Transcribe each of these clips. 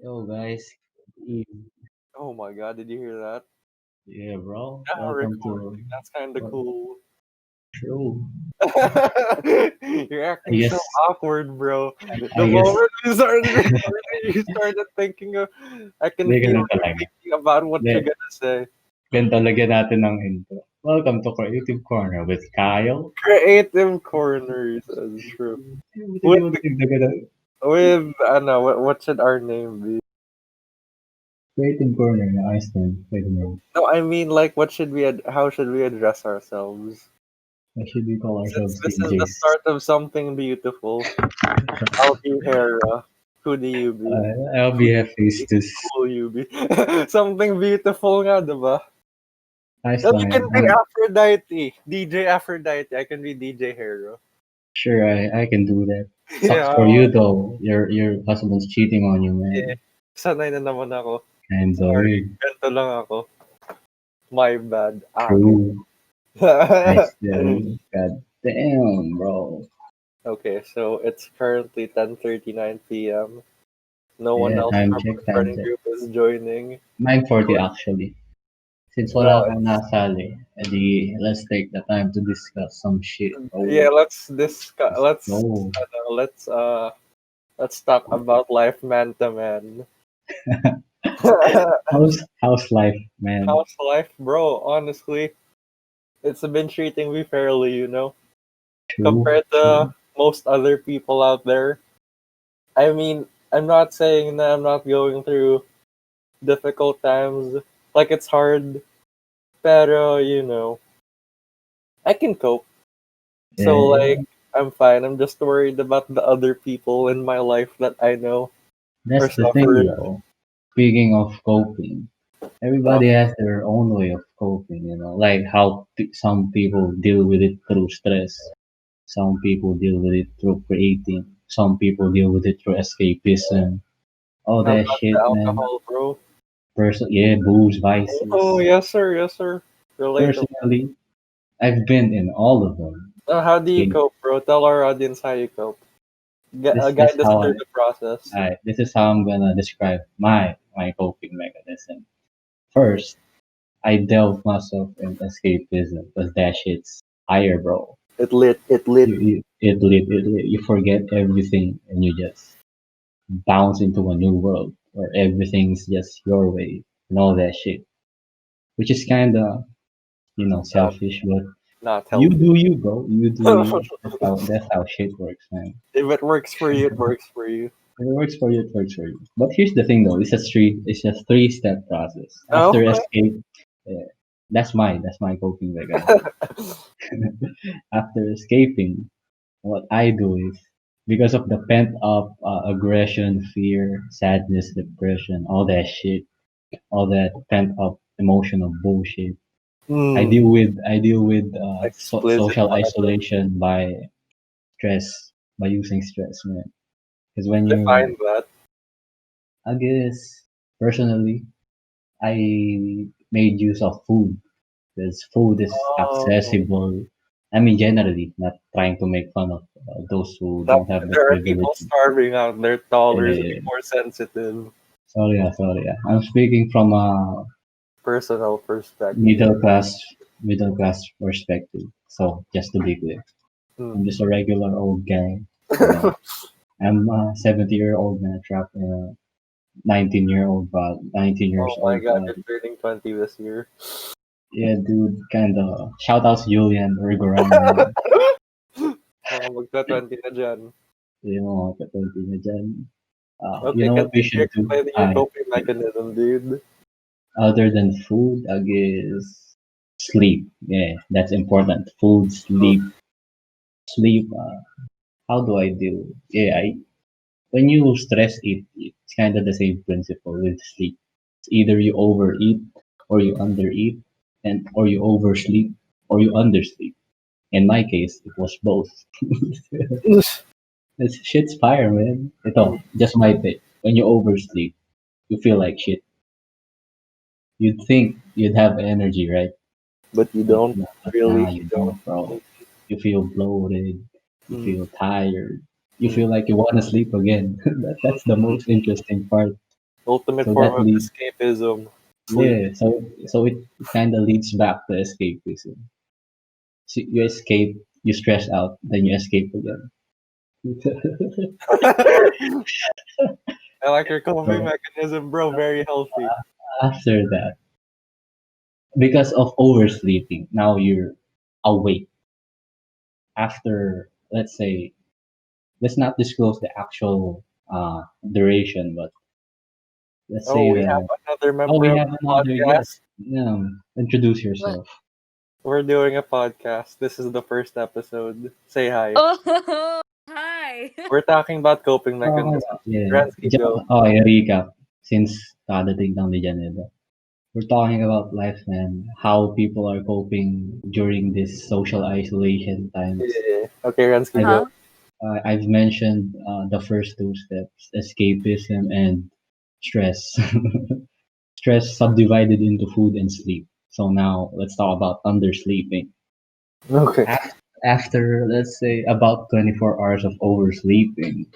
Yo guys, Oh my god, did you hear that? yeah, bro. Yeah, Welcome to recording. That's kind of what cool. show. You're I acting so guess, awkward, bro. The I guess, moment we started recording, you started thinking of. I can hindi feel ganun you talaga. thinking about what Hindi, you're gonna say. ganito lagyan natin ng intro. Welcome to Creative Corner with Kyle. Creative corners, that's true. Hindi With mo dagdagan. I know what should our name be? Creative Corner na ayos din. Pwede mo. No, I mean like what should we? How should we address ourselves? Why should we call Since ourselves this is the DJs? start of something beautiful, I'll be Hera. Who do you be? I'll be happy to Cool you be. Something beautiful nga, diba? ayos No, you lang yan. can be Aphrodite. DJ Aphrodite. I can be DJ Hero. Sure, I can do that. Sucks Yeah. for you though. Your husband's cheating on you, Eh, man. sanay na naman ako. And Sorry. weird. Ganito lang ako. My bad. True. Okay. Nice, yeah. God damn, bro. Okay, so it's currently 10:39 p.m. No one Yeah, else time from check, the time friend check. group is joining. 9:40 actually. Since No, wala kang nasali, edi let's take the time to discuss some shit. Oh, yeah, let's discuss. no. Let's talk about life man to man. How's life, man? How's life, bro? Honestly, it's been treating me fairly, True, compared to true. most other people out there. I mean, I'm not saying that I'm not going through difficult times, like it's hard, pero I can cope. So Yeah, like, yeah. I'm fine. I'm just worried about the other people in my life that I know are That's the thing, suffering. though. Speaking of coping, Uh, everybody has their own way of coping. Like how some people deal with it through stress. Some people deal with it through creating. Some people deal with it through escapism. All how that about the shit, man. alcohol, bro? Yeah, booze, vices. Oh, yes, sir. Yes, sir. Relatable. Personally, I've been in all of them. How do you Okay, cope, bro? Tell our audience how you cope. this Guide us how through the process. this is how I'm gonna describe my coping mechanism. First, I delve myself in escapism because that shit's higher, bro. It lit. It lit. You forget everything and you just bounce into a new world where everything's just your way and all that shit, which is kind of Not, selfish, but not you healthy. do you, bro. You do you. That's how shit works, man. If it works for you, it works for you. If it works for you, it works for you. But here's the thing, though. It's a three-step process. Oh, After escape, uh, that's my coping mechanism. After escaping, what I do is because of the pent-up aggression, fear, sadness, depression, all that shit, all that pent-up emotional bullshit. I hmm. deal with I deal with Explicit social content. isolation by stress, by using stress, man. Because when Define you, that. I guess, personally, I made use of food because food is Oh, accessible. I mean, generally, not trying to make fun of those who that, don't have the there are privilege. people starving out there. Dollars be Uh, more sensitive. sorry. I'm speaking from a Personal perspective. middle class middle class perspective. So just to be clear, Hmm. I'm just a regular old guy. You know, I'm a 70-year-old man trapped in a 19 years Oh my old god, you're body. turning 20 this year. Yeah, dude, kinda. Shout out to Julian Rigoran, man. Mga magta-20 na dyan. Yung mga katulad na dyan. You Okay, know what we continue should do? explaining your coping mechanism, dude. Other than food, I guess sleep. Yeah, that's important. Food, Hmm. sleep. How do I do? Yeah, when you stress eat, it's kind of the same principle with sleep. It's either you overeat or you undereat, and or you oversleep or you undersleep. In my case, it was both. It's shit's fire, man. Hmm. Ito, just my take. When you oversleep, you feel like shit. You'd think you'd have energy, right? But you But don't. no, Really, you you don't. don't, bro. You feel bloated. You Hmm. feel tired. You Hmm. feel like you want to sleep again. That's the most interesting part. Ultimate So form that of leads, escapism. Sleep. yeah. So it kind of leads back to escapism. So you escape, you stress out, then you escape again. I like your coping So mechanism, bro. Very healthy. after that, because of oversleeping, now you're awake. After, let's say, let's not disclose the actual duration, but let's Oh, say we have that, another oh, member we of have the another podcast. guest. Introduce What? yourself. We're doing a podcast. This is the first episode. Say hi. Oh, hi. We're talking about coping Oh, mechanisms. yeah. Ransky, go. Okay, recap. Since kadating lang ni Janeda. We're talking about life, man. How people are coping during this social isolation times. Yeah. Okay, Ransky, I've, go. Huh? I've mentioned the first two steps, escapism and stress. Stress subdivided into food and sleep. So now let's talk about undersleeping. Okay. After, let's say, about 24 hours of oversleeping,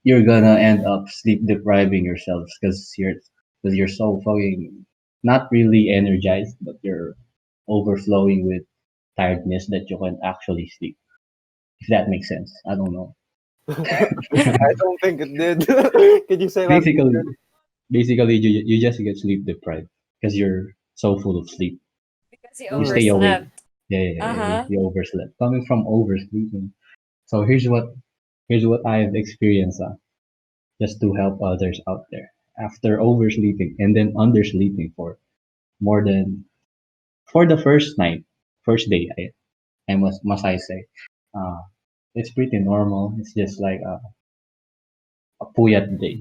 you're gonna end up sleep depriving yourselves because you're so fucking not really energized, but you're overflowing with tiredness that you can actually sleep. If that makes sense, I don't know. I don't think it did. Can you say that basically, again? basically, you just get sleep deprived because you're so full of sleep. Because you You Mm. stay awake. overslept. Yeah, yeah, yeah, Uh-huh. you overslept. Coming from oversleeping. So here's what I have experienced. Just to help others out there. After oversleeping and then undersleeping more than for the first day, I must I say, uh, it's pretty normal. It's just like a puyat day,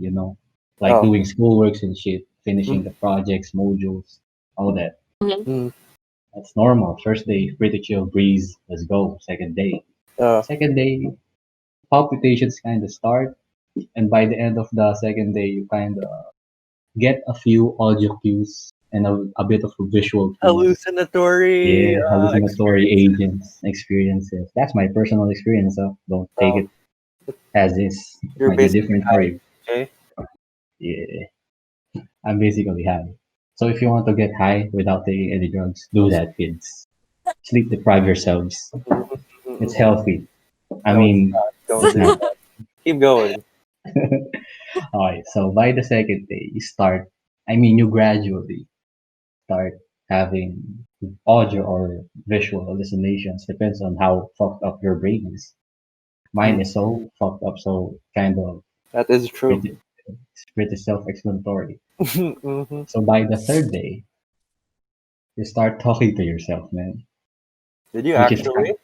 like Oh. doing schoolworks and shit, finishing Mm. the projects, modules, all that. Mhm. Mm. That's normal. First day, pretty chill breeze. Let's go. Second day, Uh, second day, palpitations kind of start, and by the end of the second day, you kind of get a few audio cues and a bit of visual cues. hallucinatory Yeah, hallucinatory experience. agents, experiences. That's my personal experience. So don't take Oh, it as is. It you're might be basically different for high. you. Okay. Yeah, I'm basically high. So if you want to get high without taking any drugs, do that, kids. Sleep deprive yourselves. It's Mm-mm. healthy. I No, it's mean, not. Don't it's do not. that. Keep going. Alright, so by the second day, you gradually start having audio or visual hallucinations. Depends on how fucked up your brain is. Mine Mm. is so fucked up, so kind of That is true. pretty, it's pretty self-explanatory. Hmm. So by the third day, you start talking to yourself, man, Did you which is actually?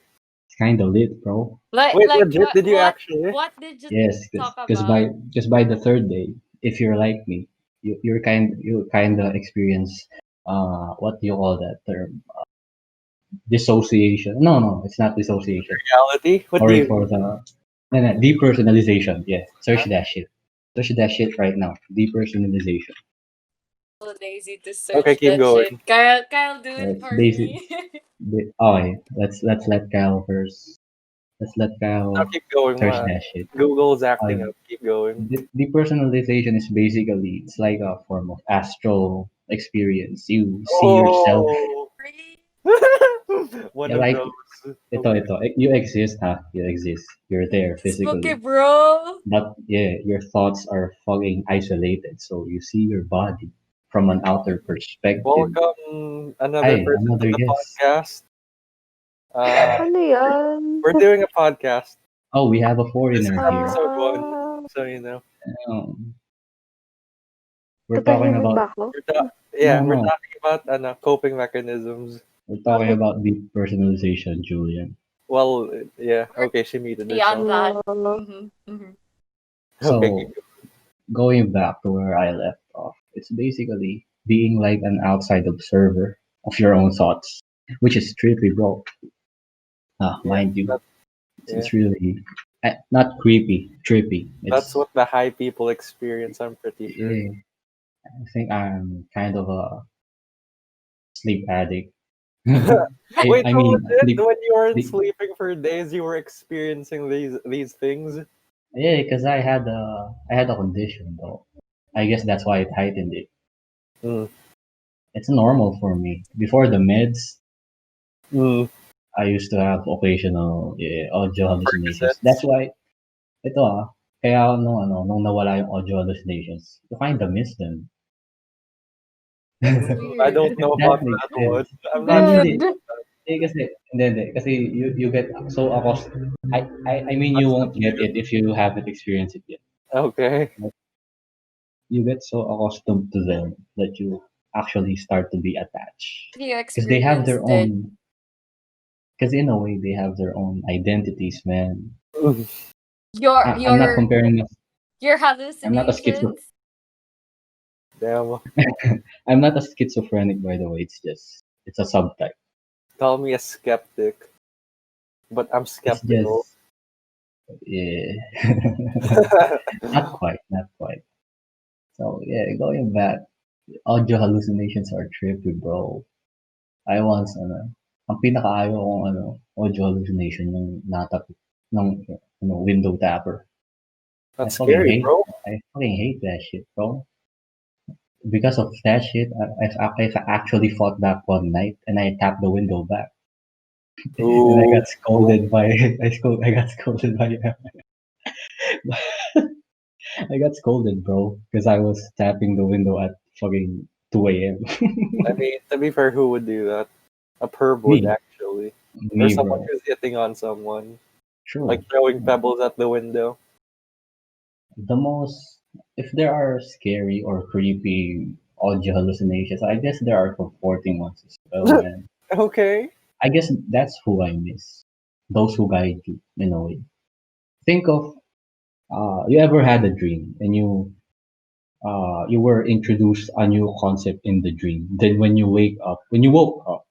kind of lit, bro. Like Wait, like legit? what Did you what actually? what did you Yes, talk because by about? just by the third day, if you're like me, you kind of experience what do you call that term? Dissociation. No, no, it's not dissociation. Reality? What do Sorry you for mean? the no, no, depersonalization. Yeah, search that shit. Search that shit right now. Depersonalization. So lazy to Okay, search keep that shit. going. Kyle, do it It's for basic. me. Okay, let's let Kyle first. Let's let Now Kyle keep going. search that shit. Google's acting Uh, up. Keep going. Depersonalization is basically it's like a form of astral experience. You see yourself. Oh, one Yeah, of like those. Okay. ito. You exist, huh? You exist. You're there Spooky, physically. bro. But yeah, your thoughts are fucking isolated, so you see your body from an outer perspective. Welcome, another Hi, person to another the guest. podcast. Uh, Ano yan? we're doing a podcast. Oh, we have a This is foreigner here. episode one, Ah, so you know. Um, we're talking tatahimik about ba ako? no, We're no. talking about coping mechanisms. We're talking about depersonalization, Julian. Well, yeah. Okay, she muted Beyond herself. that. Ah, Okay, So going back to where I left off, it's basically being like an outside observer of your own thoughts, which is trippy, bro. yeah, Mind you, that, it's, yeah. it's really not creepy, trippy. That's It's what the high people experience. I'm pretty sure. yeah, I think I'm kind of a sleep addict. I, Wait, I so mean, legit, sleep, when you weren't sleep. sleeping for days, you were experiencing these things? Yeah, because I had a condition though. I guess that's why it heightened it. Mm. It's normal for me. Before the meds, Mm. I used to have occasional audio hallucinations. That's Percocets. why, ito kaya nung nawala yung audio hallucinations, you kind of miss them. That's I weird. don't know That about makes that one. sense. I'm not sure Hindi. Dude. Kasi you get so accustomed. I mean you won't get about it if you haven't experienced it yet. Okay. But you get so accustomed to them that you actually start to be attached You because they have experienced their it. own. Because in a way they have their own identities, man. Mm. Your I'm not your comparing. your I'm not a schizo. hallucinations. Damn. I'm not a schizophrenic, by the way. It's a subtype. Call me a skeptic, but I'm It's skeptical. just yeah, not quite, not quite. So yeah, going back, audio hallucinations are trippy, bro. I once ang pinakaayaw kong audio hallucination yung natap ng window tapper. I That's fucking scary, hate bro. I fucking hate that shit, bro. Because of that shit, I've actually fought back one night and I tapped the window back and I Ooh. got scolded by I got scolded by I got scolded, bro, because I was tapping the window at fucking 2 a.m. I mean, to be fair, who would do that? A perv would Me, actually, or me, someone bro. who's hitting on someone, like True. throwing pebbles at the window. The most, if there are scary or creepy audio hallucinations, I guess there are comforting ones as well, man. Okay. I guess that's who I miss. Those who guide you in a way. Think of you ever had a dream and you were introduced a new concept in the dream. Then when you woke up,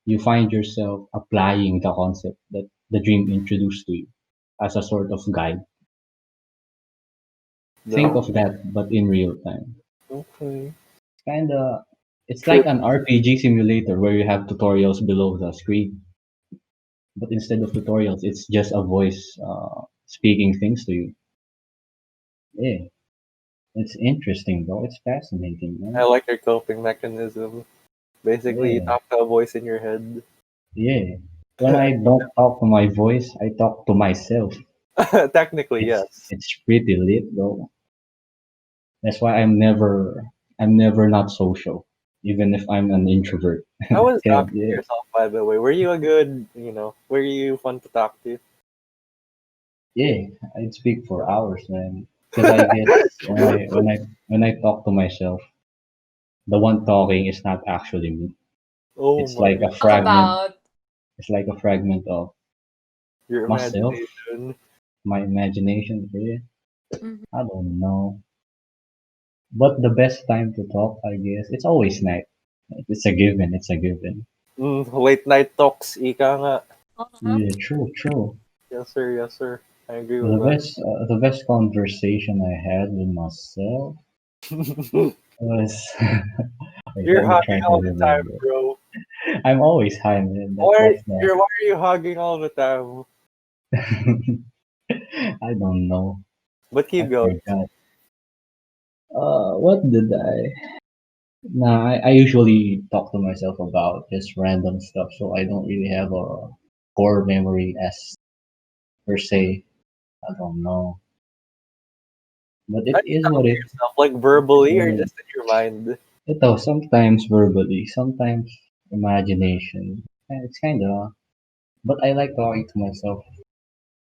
you find yourself applying the concept that the dream introduced to you as a sort of guide. Think No. of that, but in real time. Okay. Kinda, it's like Trip. an RPG simulator where you have tutorials below the screen, but instead of tutorials, it's just a voice speaking things to you. Yeah, it's interesting, though. It's fascinating, I man. like your coping mechanism. Basically, you Yeah, talk to a voice in your head. yeah. When I don't talk to my voice, I talk to myself. Technically, It's yes. it's pretty lit, though. That's why I'm never not social, even if I'm an introvert. How was Yeah, talking to yeah, yourself, by the way? Were you a good, were you fun to talk to? yeah. I'd speak for hours, man. Because I guess when I talk to myself, the one talking is not actually me. Oh It's my like a god, Talk fragment. about. It's like a fragment of your myself, imagination. my imagination. Yeah, Mhm. I don't know. But the best time to talk, I guess, it's always night. It's a given. It's a given. Late night talks, ika nga. Uh-huh. Yeah, true, true. Yes, sir. Yes, sir. I agree The with that. best conversation I had with myself was. Wait, You're let me hugging try to all the time, remember. bro. I'm always high, man. Why, That's the. why are you hugging all the time? I don't know. But I keep going. forgot. What did I? Nah, I usually talk to myself about just random stuff, so I don't really have a core memory as per se. I don't know, but How it do you is talk what to it. yourself? Like verbally or Uh, just in your mind? ito, sometimes verbally, sometimes imagination. It's kind of, but I like talking to myself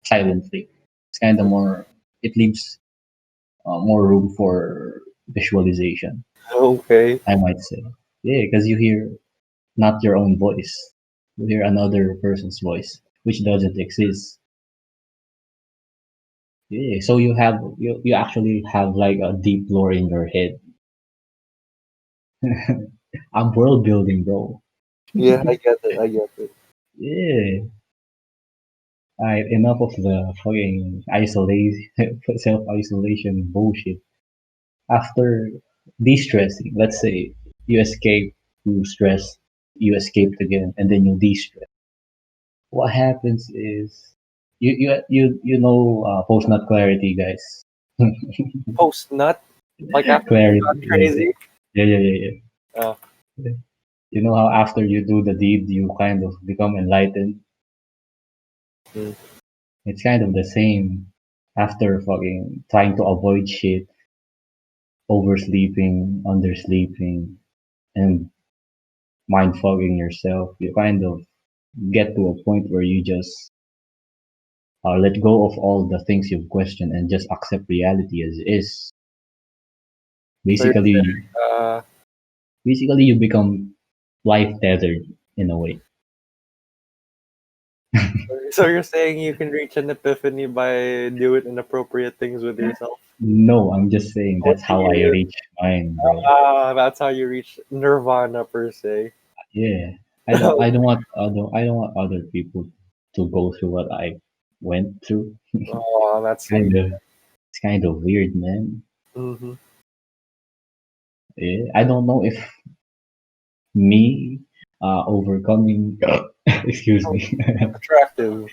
silently. It's kind of more. It leaves more room for visualization. Okay. I might say, yeah, because you hear not your own voice. You hear another person's voice, which doesn't exist. Yeah, so you actually have like a deep lore in your head. I'm world building, bro. Yeah, I get it. I get it. Yeah. Alright, enough of the fucking isolation, self isolation bullshit. After de-stressing, let's say you escape to stress, you escaped again, and then you de-stress. What happens is you know post nut clarity, guys. Post nut. Like after you Clarity. got crazy. Yeah. Uh, You know how after you do the deed, you kind of become enlightened? mm. It's kind of the same after fucking trying to avoid shit, oversleeping, undersleeping, and mind fogging yourself. You kind of get to a point where you just let go of all the things you've questioned and just accept reality as is. So you're Basically, uh, basically you become life tethered in a way. so you're saying you can reach an epiphany by doing inappropriate things with yourself. No, I'm just saying What that's do how I you? reach mine, bro. That's how you reach nirvana per se. Yeah, I don't want other people to go through what I went through. Oh, that's Kind sweet. of, it's kind of weird, man. Hmm. Yeah, I don't know if me overcoming, excuse me. Attractive.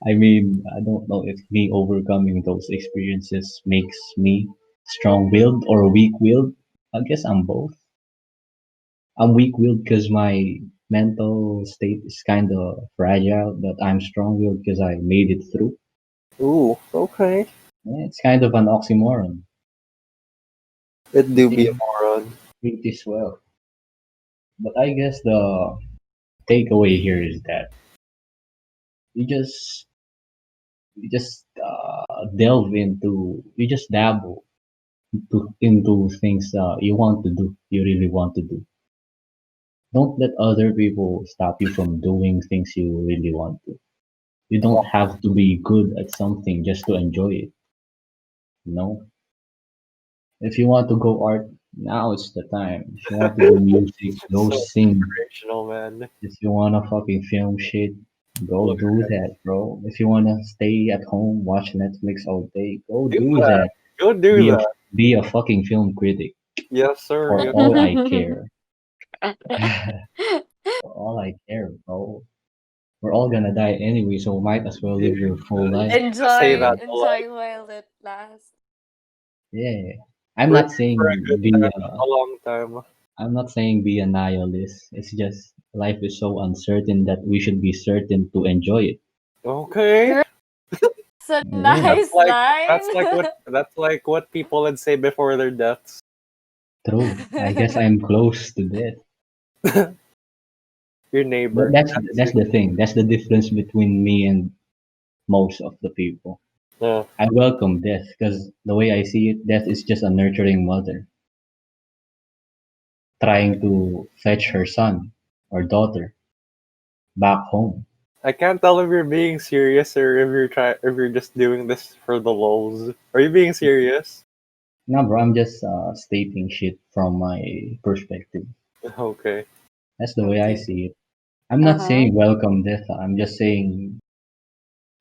I mean, I don't know if me overcoming those experiences makes me strong-willed or weak-willed. I guess I'm both. I'm weak-willed because my mental state is kind of fragile, but I'm strong-willed because I made it through. Ooh, okay. Yeah, it's kind of an oxymoron. It do be a Yeah, moron. pretty swell. But I guess the takeaway here is that you just delve into, you just dabble into things you want to do, you really want to do. Don't let other people stop you from doing things you really want to. You don't have to be good at something just to enjoy it. You know, if you want to go art, now is the time. If you want to do music, go So sing. inspirational, man. If you wanna fucking film shit, go Look, do that, bro. If you wanna stay at home, watch Netflix all day, go do do that. that. Go do Be a that. be a fucking film critic Yes, sir. for Yes. all I care. For all I care, bro. We're all gonna die anyway, so might as well live your full life. Say Enjoy, that a lot. enjoy while it lasts. Yeah. I'm We're not here for a saying good be time, not a long time. I'm not saying be a nihilist. It's just life is so uncertain that we should be certain to enjoy it. Okay. True. It's a Yeah, nice That's like line. what people would say before their deaths. true. I guess I'm close to that. Your But neighbor. that's the thing. That's the difference between me and most of the people. Yeah. I welcome death because the way I see it, death is just a nurturing mother trying to fetch her son or daughter back home. I can't tell if you're being serious or if you're just doing this for the lulz. Are you being serious? No, bro, I'm just stating shit from my perspective. Okay. That's the way I Okay. see it. I'm not Uh-huh. saying welcome death. I'm just saying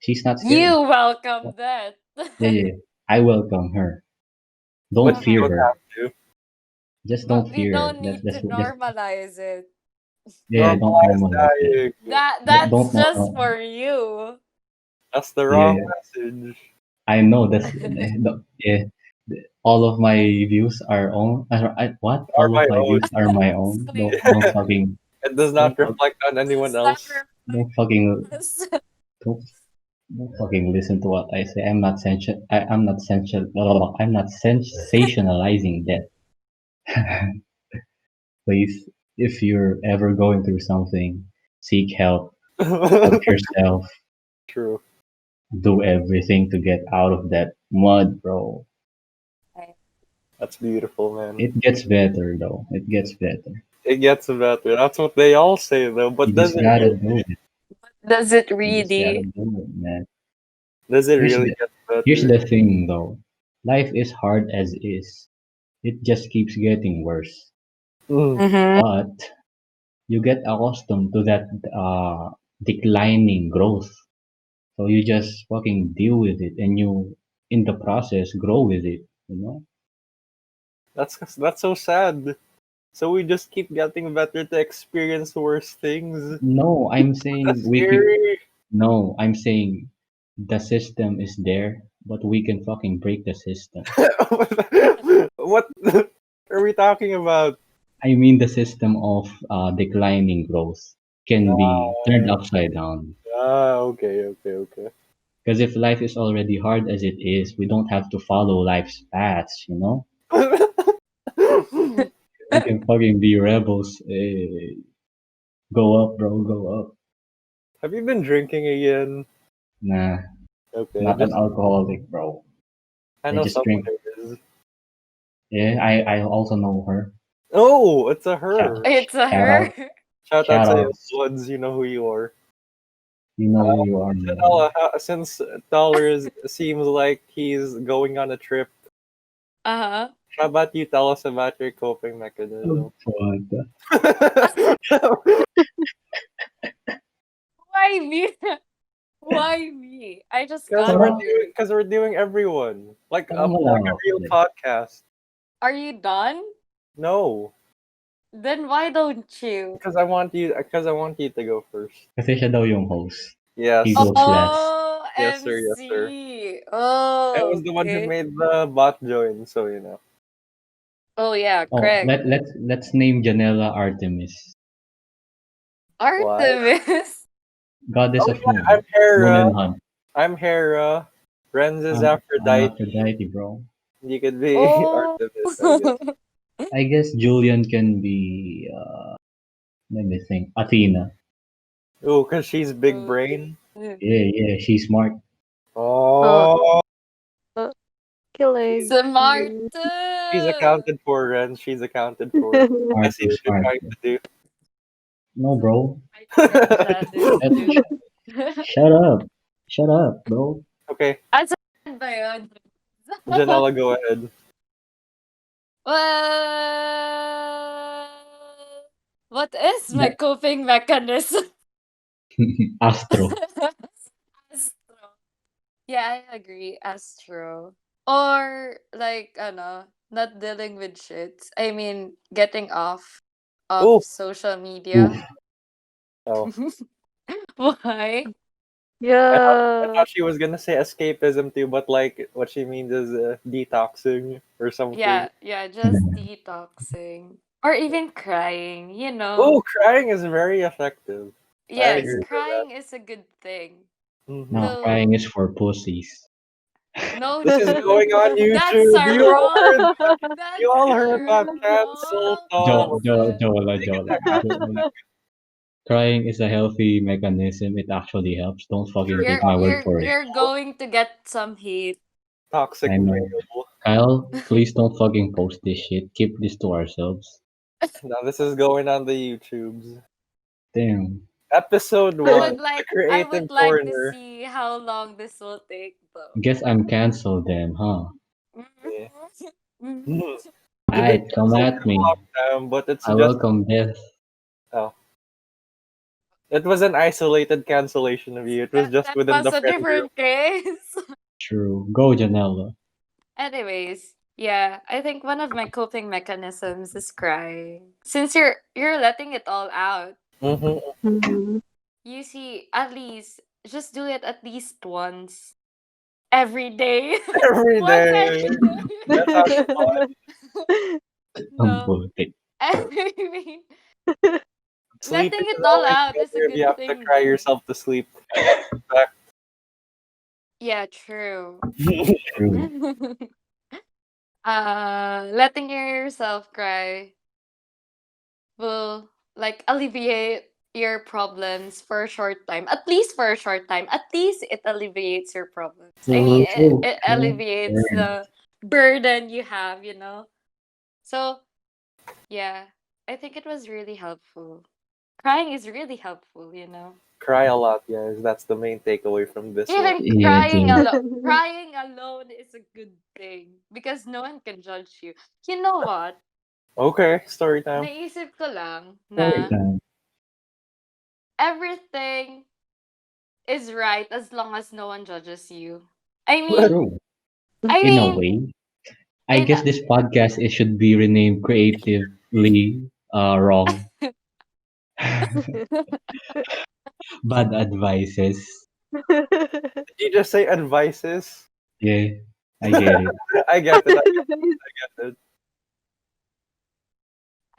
she's not scary. You welcome that. Yeah. I welcome her. Don't But you fear Uh-huh. don't her. have to. Just don't But we fear her. don't need to Just normalize it. don't Normalize normalize it. dying. That's Don't just normal. for you. That's the wrong Yeah, message. I know yeah. All of my views are own. What? Are All of my my own. views are my own. Sleep. It does Don't not fuck, reflect on anyone Does not else. don't reflect fucking us. don't, don't fucking listen to what I say. I'm not sensationalizing that. Please, if you're ever going through something, seek help. Help yourself. True. Do everything to get out of that mud, bro. That's beautiful, man. It gets better though. It gets better. It gets better. That's what they all say, though. You But does just it gotta really? do it. Does it You just gotta really? do it, man. Does it Here's really the get here's better? the thing though. Life is hard as is. It just keeps getting worse. Mm, Mm-hmm. But you get accustomed to that declining growth. So you just fucking deal with it and you in the process grow with it, you know? that's so sad. So we just keep getting better to experience worse things. No, I'm saying That's we keep scary. no, I'm saying the system is there. but we can fucking break the system. What are we talking about? I mean, the system of declining growth can be turned upside down. Okay. Because if life is already hard as it is, we don't have to follow life's paths, you know? We can fucking be rebels. Go up, bro, go up. Have you been drinking again? Nah, Okay, not an just alcoholic, bro. I I know just someone drink. who is. Yeah, I also know her. Oh, it's a Shout, her. It's a shout her. out, Shout out shout to outs. Woods, you know who you are. You know who you are, man. Janela, since Dollars seems like he's going on a trip, Uh-huh. how about you tell us about your coping Oh, mechanism? fuck. Why me? Why me? I just Because got we're Tara, here. doing, because we're doing everyone like tara mo like lang a ako. real podcast. Are you done? No, Then why don't you? because I want you to go first. Kasi siya daw yung host. He Yes, goes last. Oh, yes, sir, yes, sir. MC. I Oh, was the one who okay. made the bot join, so you know. Oh yeah, Oh, correct. let's name Janela Artemis, Why? Artemis. goddess Oh of yeah, moon, I'm moon Hera. and hunt. I'm Hera. Renz is I'm Aphrodite. Aphrodite, bro. You could be Oh. Artemis, I guess. I guess Julian can be. Let me think. Athena. Oh, because she's big brain. Yeah, she's smart. Oh, Killing. Smart. she's accounted for, Renz. She's accounted for. I Smart, see what you're smart. trying to No, bro. do. Shut up. Shut up, bro. Okay, Asan ba yun? Janela, go ahead. Well, what is my coping mechanism? Astro. Astro. Yeah, I agree. Astro. Or like, not dealing with shit. I mean, getting off of Oh, social media. oh. Why? I Yeah. thought she was gonna say escapism too, but like what she means is detoxing or something. Yeah, just detoxing. Or even crying, Oh, crying is very effective. I Yes, agree with crying is a good thing. Mhm. No, So, crying is for pussies. no, This is dude. going on That's YouTube. You all heard, wrong. you all heard about That's cancel wrong. Jola. Crying is a healthy mechanism. It actually helps. Don't fucking take my word for it. You're going to get some hate. Toxic I know. male. Kyle, please don't fucking post this shit. Keep this to ourselves. Now this is going on the YouTubes. Damn. Episode I 1, would the like creative to corner. see how long this will take though. Guess I'm cancelled then, huh? Yeah. Mhm. Alright, come at me. But it's I just welcome death. it was an isolated cancellation of you. It was just That within was the a friend group. different case. True. Go, Janela. Anyways, yeah, I think one of my coping mechanisms is crying. Since you're letting it all out, Mm-hmm. Mhm. you see, at least just do it at least once every day. Every Once day. every day. That sounds fun. Ang No, putik. I mean, Sleep letting is it all always out is a better if you good have to thing, cry though. yourself to sleep. Back. Yeah, true. True. Letting yourself cry will like alleviate your problems for a short time. At least for a short time. At least it alleviates your problems. I mean, it alleviates the burden you have. So, yeah, I think it was really helpful. Crying is really helpful. Cry a lot, guys. That's the main takeaway from this one. Even Yeah, dude. crying alone is a good thing because no one can judge you. You know what? Okay, story time. Naisip ko lang Story na time. everything is right as long as no one judges you. I mean, True. I In a mean, way. I in guess this podcast it should be renamed creatively wrong. Bad advices. Did you just say advices? Yeah, I get it. I get it. I get it.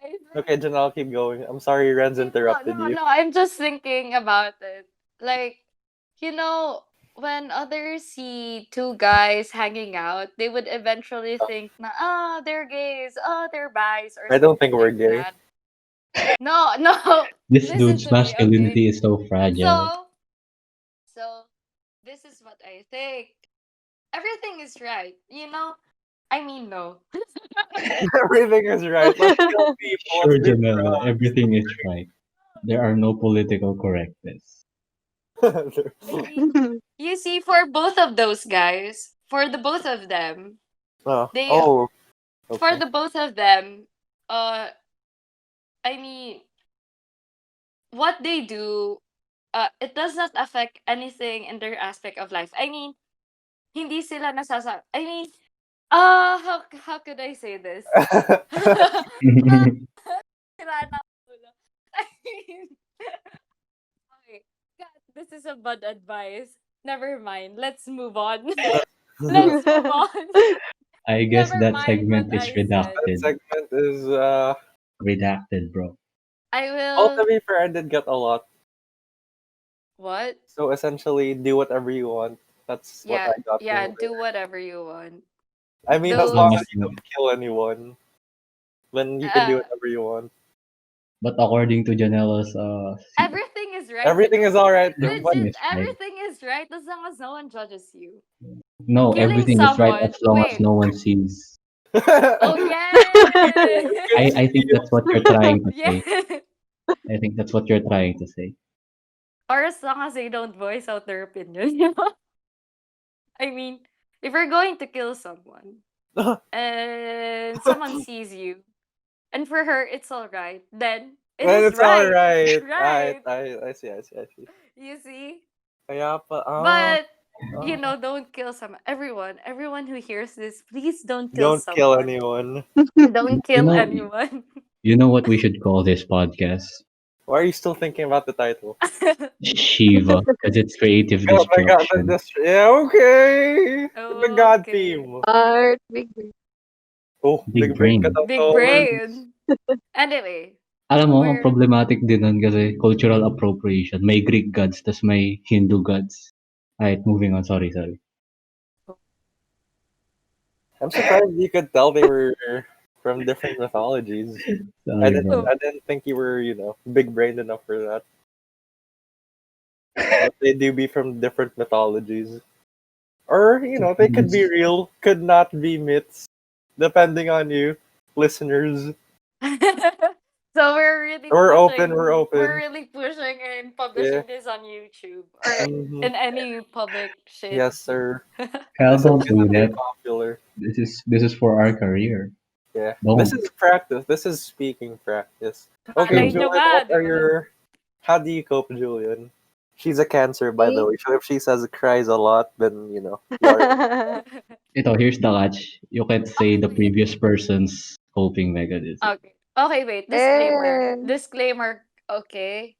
I Okay, Janelle, keep going. I'm sorry, Renz interrupted no, you. no. I'm just thinking about it. Like, you know, when others see two guys hanging out, they would eventually think, na, they're gays, they're bis, or I don't think something we're like gay. that. No, no. This Listen dude's to me, okay? masculinity is so fragile. So, so this is what I think. Everything is right, you know. I mean, no. Everything is right. Let's kill people. Let's Sure, do Jamila, everything is right. There are no political correctness. drugs. I mean, you see, for both of those guys, for the both of them, Oh, they, oh, for okay. the both of them, uh, I mean, what they do, it does not affect anything in their aspect of life. I mean, hindi sila I mean, how could I say this? Sira na ang ulo. I mean, okay. God, this is a bad advice. Never mind. Let's move on. Let's move on. I guess Never that mind what segment is I said. That redacted. segment is Redacted, bro. I well, will. to be fair, I did get a lot. What? So essentially, do whatever you want. That's what Yeah, I got from yeah. it. Do whatever you want. I mean, As as long long Those. as as you don't kill anyone, then you can do Uh, whatever you want. but according to Janela's everything is right. Everything is all right, but everything Legit, is right. everything is right as long as no one judges you. No, Killing everything is right as someone. long as Wait. no one sees. Oh okay, yeah. good I to think you. that's what you're trying to Yeah. say. I think that's what you're trying to say. Or as long as they don't voice out their opinion. You know? I mean, if you're going to kill someone and someone sees you, and for her it's all right, then it Then is it's all right. right. Right. I see, I see, I see. You see? Kaya pa, But oh. don't kill someone. Everyone who hears this, please don't kill Don't kill someone. anyone. Don't You kill know, anyone. you know what we should call this podcast? Why are you still thinking about the title? Shiva, because it's creative Oh my god, destruction. that's yeah, okay. The god Okay. theme. Art, big Oh, Big big brain ka brain. daw Big Torrance. brain. Anyway, Alam mo, ang we're problematic din nun kasi cultural appropriation. May Greek gods, tas may Hindu gods. Alright, moving on. Sorry, sorry. I'm surprised you could tell they were from different mythologies. Sorry, bro. I didn't think you were, big brained enough for that. But they do be from different mythologies. Or, they could be real, could not be myths, depending on you, listeners. so we're really We're pushing open, we're we're open. really pushing and Yeah. publishing this on YouTube or Mhm. in any public shit. Yes, sir. Kyle, This don't is do very that. popular. This is for our career. Yeah. This Don't. is practice. This is speaking practice. Okay, Malay True. nyo Julian, nga, what di are ba? how do you cope, Julian? She's a cancer, by the Me? way. So if she says cries a lot, then, you are. Ito, here's the catch. You can't say Okay, the wait. previous person's coping mechanism. Okay. Okay, wait. Disclaimer. eh. Disclaimer. Okay.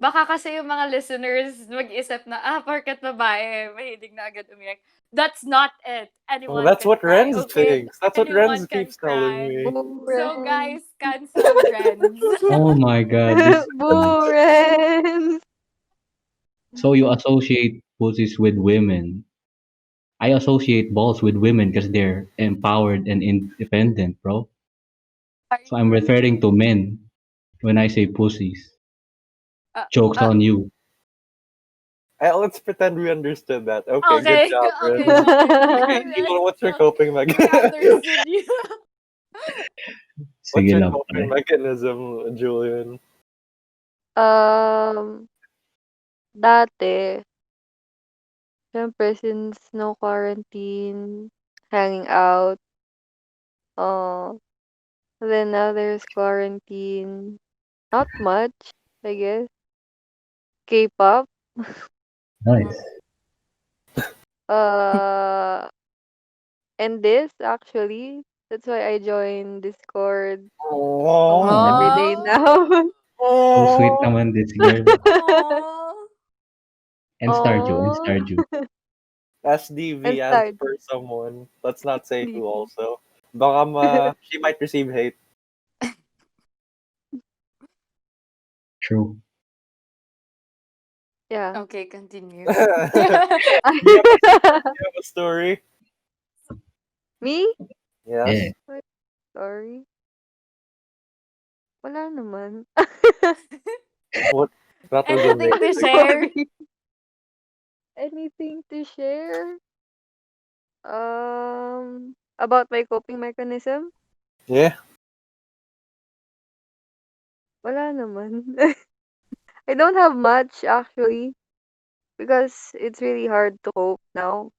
Baka kasi yung mga listeners mag-isip na, porket babae, mahilig na agad umiyak. That's not it. Well, Anyone that's can what cry, Renz okay? thinks. That's what Anyone Renz can keeps telling cry. me. So Buren. guys, cancel Renz. Oh my god, this Buren. so you associate pussies with women. I associate balls with women because they're empowered and independent, bro. Are So I'm you? referring to men when I say pussies. Uh, Jokes uh, on you. Let's pretend we understood that. Okay, good okay. job, Okay, Renz. Okay, Julian. Julian, what's your coping I mechanism? understood you. What's Sige your lang, coping pare. mechanism, Julian? um, Dati, syempre since no quarantine, hanging out, uh, then now there's quarantine. Not much, I guess. K-pop. Nice. Uh, and this actually. That's why I joined Discord almost Oh, every day Oh. now. So sweet oh. naman this girl. Oh. And Starju, and Oh. Starju. SDV And as start. per someone. Let's not say who also. Baka she might receive hate. True. Yeah. Okay, continue. Do you have a story? Me? Yeah. Yes. Sorry. Wala naman. What? That was Anything to amazing. share? Sorry. Anything to share? About my coping mechanism? Yeah. Wala naman. I don't have much actually because it's really hard to cope now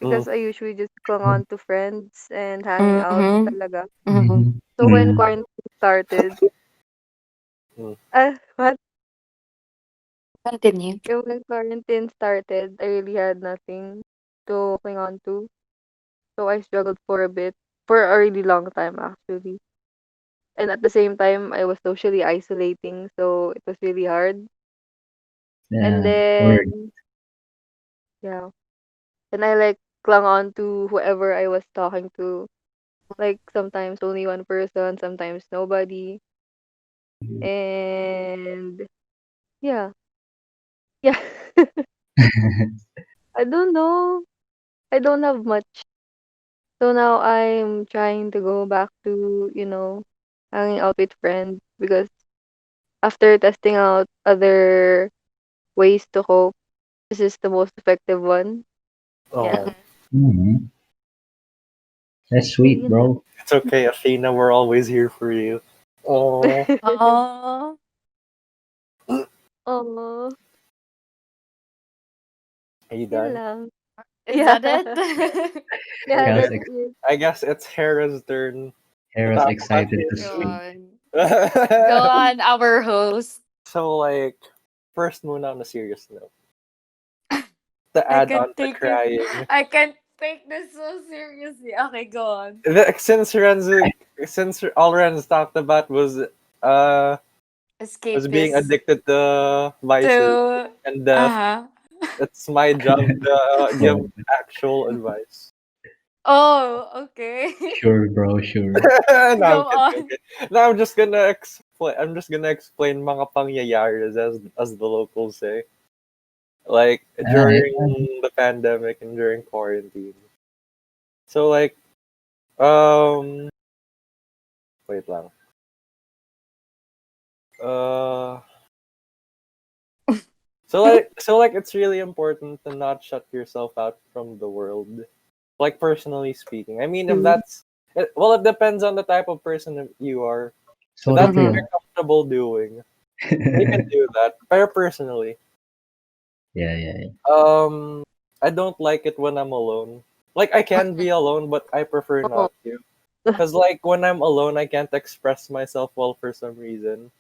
Mm. because I usually just clung Mm-hmm. on to friends and hanging out Mm-hmm. talaga. Mm-hmm. So when Mm-hmm. quarantine started, Mm. what? Continue. When quarantine started, I really had nothing to cling on to. So I struggled for a bit, for a really long time actually. And at the same time, I was socially isolating, so it was really hard. And Yeah. Word. then, yeah, and I like clung on to whoever I was talking to. Like sometimes only one person, sometimes nobody. And yeah, yeah. I don't know. I don't have much. So now I'm trying to go back to, hanging out with friends because after testing out other ways to cope, this is the most effective one. Yeah. Oh, Mhm. That's So sweet, yun lang. bro. it's okay, Athena. We're always here for you. Oh, Oh, Aw, are you yun done? lang. is Yeah. that it? Yeah, Okay. Hera's, that's ex- it. I guess it's Hera's turn to Hera's talk about excited to Go speak. on. Go on, our host. So, like, first muna on a serious note. To I add can't on to take it. crying. I can't take this so seriously. Okay, go on. Since all Renz talked about uh was being Escapist addicted to vices, to and uh-huh. it's my job to give Oh, actual advice. Oh, okay. sure, bro, sure. No, I'm Go kidding. on. Okay. Now I'm just gonna explain. I'm just gonna explain mga pangyayaris as the locals say. Like during Yeah. the pandemic and during quarantine. So like um wait lang. Uh so like it's really important to not shut yourself out from the world. Like personally speaking. I mean if Mm. well it depends on the type of person that you are. If Sorry, that's what Mm-hmm. bro. you're comfortable doing, you can do that. But personally, Yeah, yeah, yeah. um I don't like it when I'm alone. Like I can be alone but I prefer Oo. not to. Cause like when I'm alone I can't express myself well for some reason.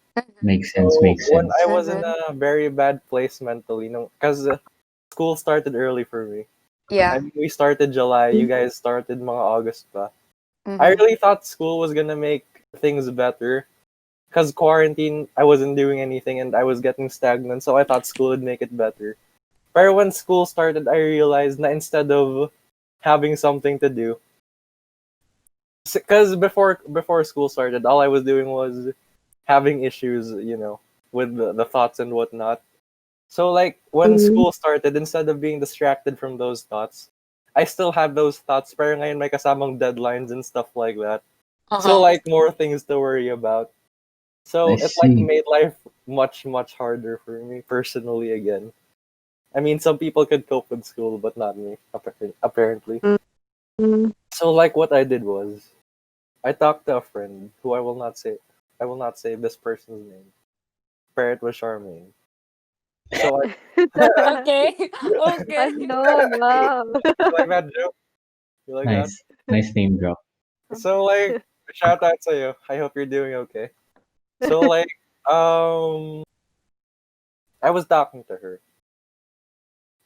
Makes sense, So makes when I sense. was in Mm-hmm. a very bad place mentally, cause school started early for me. I Yeah. mean, we started July. You guys started mga August pa. I Mm-hmm. really thought school was gonna make things better. Cause quarantine, I wasn't doing anything and I was getting stagnant. So I thought school would make it better. But when school started, I realized that instead of having something to do, because before school started, all I was doing was having issues, with the thoughts and whatnot. So like when Mm. school started, instead of being distracted from those thoughts, I still had those thoughts, pero ngayon may kasamang deadlines and stuff like that. So Uh-huh. like more things to worry about. I So it like see. made life much much harder for me personally again. I mean, some people could cope with school, but not me, apparently. Mm. So like what I did was I talked to a friend who I will not say this person's name. But it was Charmaine. So Okay. Okay. Ano, wow. you like that joke? You like that? Nice. Nice name drop. So like shout out to you. I hope you're doing okay. So like um I was talking to her.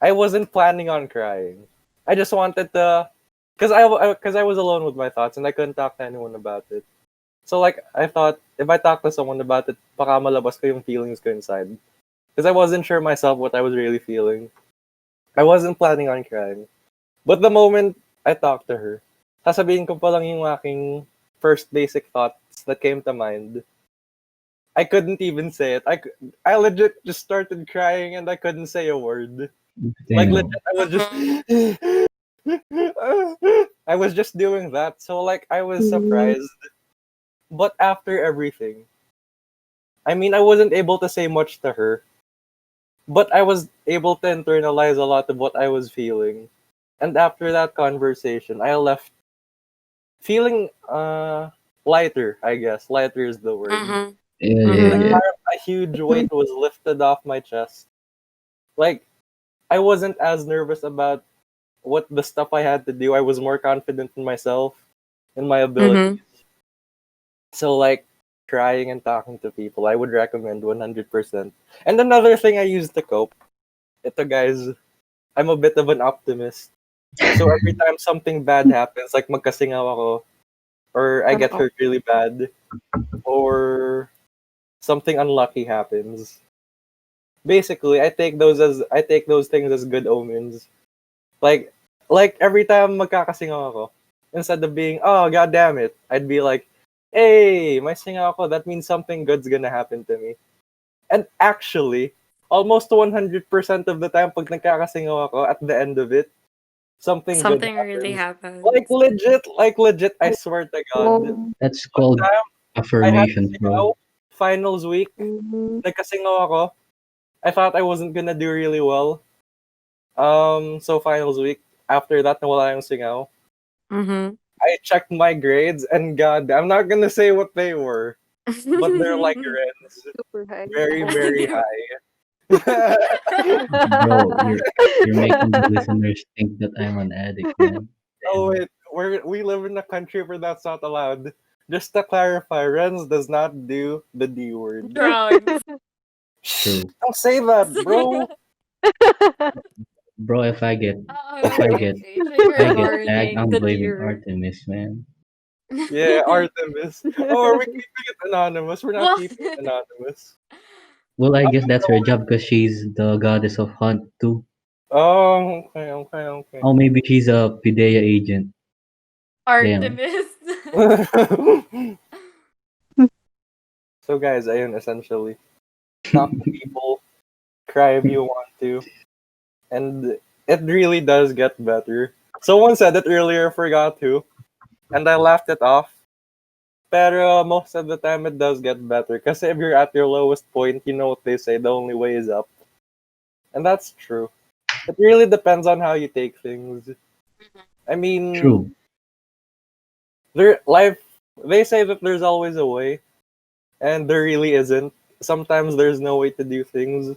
I wasn't planning on crying. I just wanted to cuz I was alone with my thoughts and I couldn't talk to anyone about it. So like I thought if I talk to someone about it, baka malabas ko yung feelings ko inside. Cuz I wasn't sure myself what I was really feeling. I wasn't planning on crying. But the moment I talked to her, sasabihin ko pa lang yung aking first basic thoughts that came to mind. I couldn't even say it. I legit just started crying and I couldn't say a word. Like Damn. legit, I was just I was just doing that. So like I was surprised. But after everything, I mean I wasn't able to say much to her, but I was able to internalize a lot of what I was feeling. And after that conversation, I left feeling lighter, I guess. Lighter is the word. Mm-hmm. Yeah, yeah, Like Mm-hmm. yeah. parang a huge weight was lifted off my chest. Like I wasn't as nervous about what the stuff I had to do. I was more confident in myself, in my ability. Mm-hmm. So like crying and talking to people, I would recommend 100%. And another thing I use to cope, ito guys, I'm a bit of an optimist. So every time something bad happens, like magkasingaw ako, or I get hurt really bad, or something unlucky happens, basically I take those things as good omens. Like every time magkakasingaw ako, instead of being oh god damn it, I'd be like, hey, may singaw ako, that means something good's gonna happen to me. And actually, almost 100% of the time pag nagkakasingaw ako, at the end of it, something good Something really happens. happens. Like legit, I swear to God. That's One called time, I had to affirmations, bro. singaw, finals week, nagkasingaw ako. I thought I wasn't gonna do really well. So finals week, after that, nawala yung singaw. Mm-hmm. I checked my grades, and God, I'm not gonna say what they were, but they're like Ren's, Super high. very, very high. Bro, you're making the listeners think that I'm an addict, man. Oh Damn. wait, we live in a country where that's not allowed. Just to clarify, Renz does not do the D word. Drugs. Shh, True. don't say that, bro. Bro, if I get Oh, if I okay, get okay. if I Trigger get tagged, warning. I'm The blaming deer. Artemis, man. Yeah, Artemis. Oh, are we keeping it anonymous? We're not What? keeping it anonymous. Well, I guess that's her job because she's the goddess of hunt too. Oh, okay. Oh, maybe she's a Pidea agent. Damn. Artemis. So guys, ayun, essentially. Talk to people, cry if you want to, and it really does get better. Someone said it earlier, forgot who, and I laughed it off. Pero most of the time it does get better. Because if you're at your lowest point, you know what they say, the only way is up. And that's true. It really depends on how you take things. I mean, True. life, they say that there's always a way, and there really isn't. Sometimes there's no way to do things.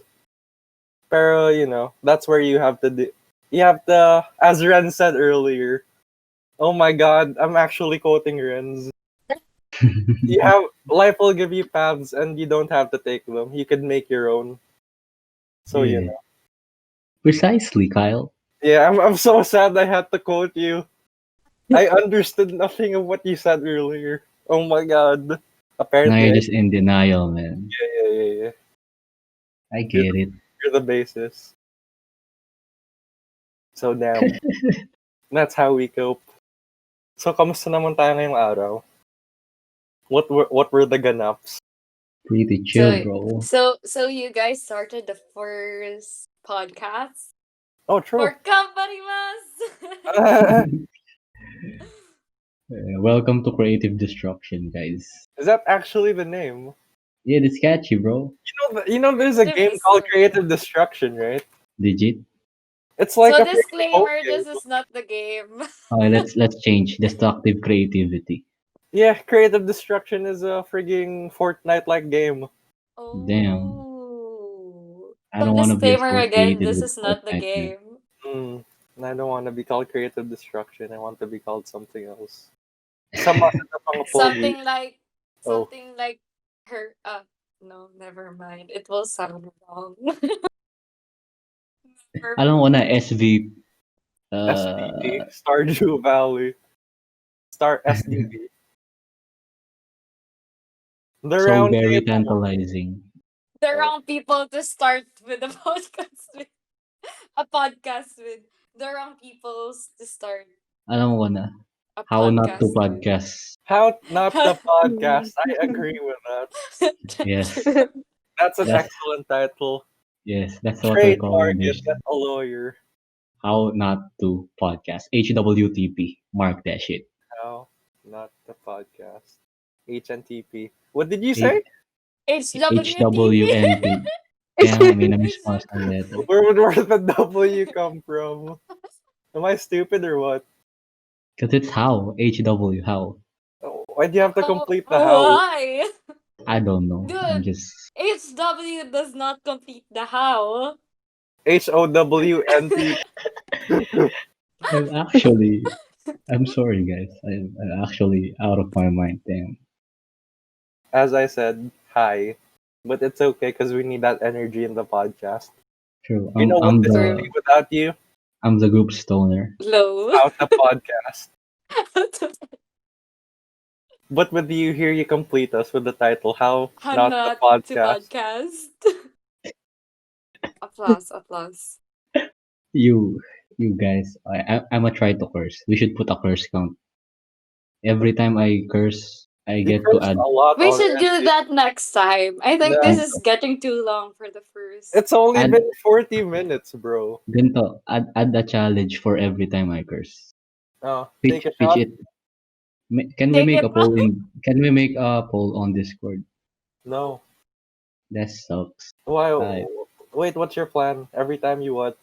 Pero, that's where you have to do. You have to, as Ren said earlier, oh my god, I'm actually quoting Ren's. You have life will give you paths and you don't have to take them. You can make your own. So Yeah. Precisely, Kyle. Yeah, I'm so sad I had to quote you. I understood nothing of what you said earlier. Oh my god. Now Apparently, you're just in denial, man. yeah. I get it. You're the basis. So damn. That's how we cope. So kamusta naman tayo ngayong araw? What were the ganaps? Pretty chill, So, bro. so you guys started the first podcast Oh, true. for Company Mas. Welcome to Creative Destruction, guys. Is that actually the name? Yeah, it's catchy, bro. There's a game called Creative Destruction, right? Legit. It's like So a freaking disclaimer: phone this game. is not the game. Let's change destructive creativity. Yeah, Creative Destruction is a frigging Fortnite-like game. Damn. Oh. I So don't want to be disclaimer again: associated this with is not the Fortnite, man. game. And I don't want to be called Creative Destruction. I want to be called something else. Sama sa pang pogi. Something like Oh. her. No, never mind. It will sound wrong. Alam ko na SV. SDV. Stardew Valley. Star SDV. The So round very table. tantalizing. The wrong people to start with a podcast with. the wrong peoples to start Alam mo na, a how not to podcast. podcast. How not the podcast? I agree with that. Yes, That's an that's excellent title. that's what we're calling Trademark it. this. Get a lawyer. How not to podcast. HWTP. Mark that shit. How not the podcast. HNTP. What did you say? HWTV. HWNT. Kaya nga, may na-miss ko sa letter. Where did the W come from? Am I stupid or what? Because it's how. HW, how. Why do you have to complete the how? Why? I don't know. I'm Dude, just... HW does not complete the how. HOWNT. I'm sorry, guys. I'm actually out of my mind. Damn. As I said, hi. But it's okay because we need that energy in the podcast. True. You know what I'm this the would be without you? I'm the group stoner. Low. Out the podcast. But with you here, you complete us with the title, How How Not not the to Podcast. podcast. Applause. You guys. I'm a try to curse. We should put a curse count. Every time I curse, I You get to cursed add. a lot We should already. do that next time. I think No. this is getting too long for the first. It's only Add- been 40 minutes, bro. Ganito, add a challenge for every time I curse. Oh, Pitch, take a pitch shot. it. Can we Take make it a poll in? Can we make a poll on Discord? No. That sucks. Why? Right. Wait, what's your plan? Every time you what?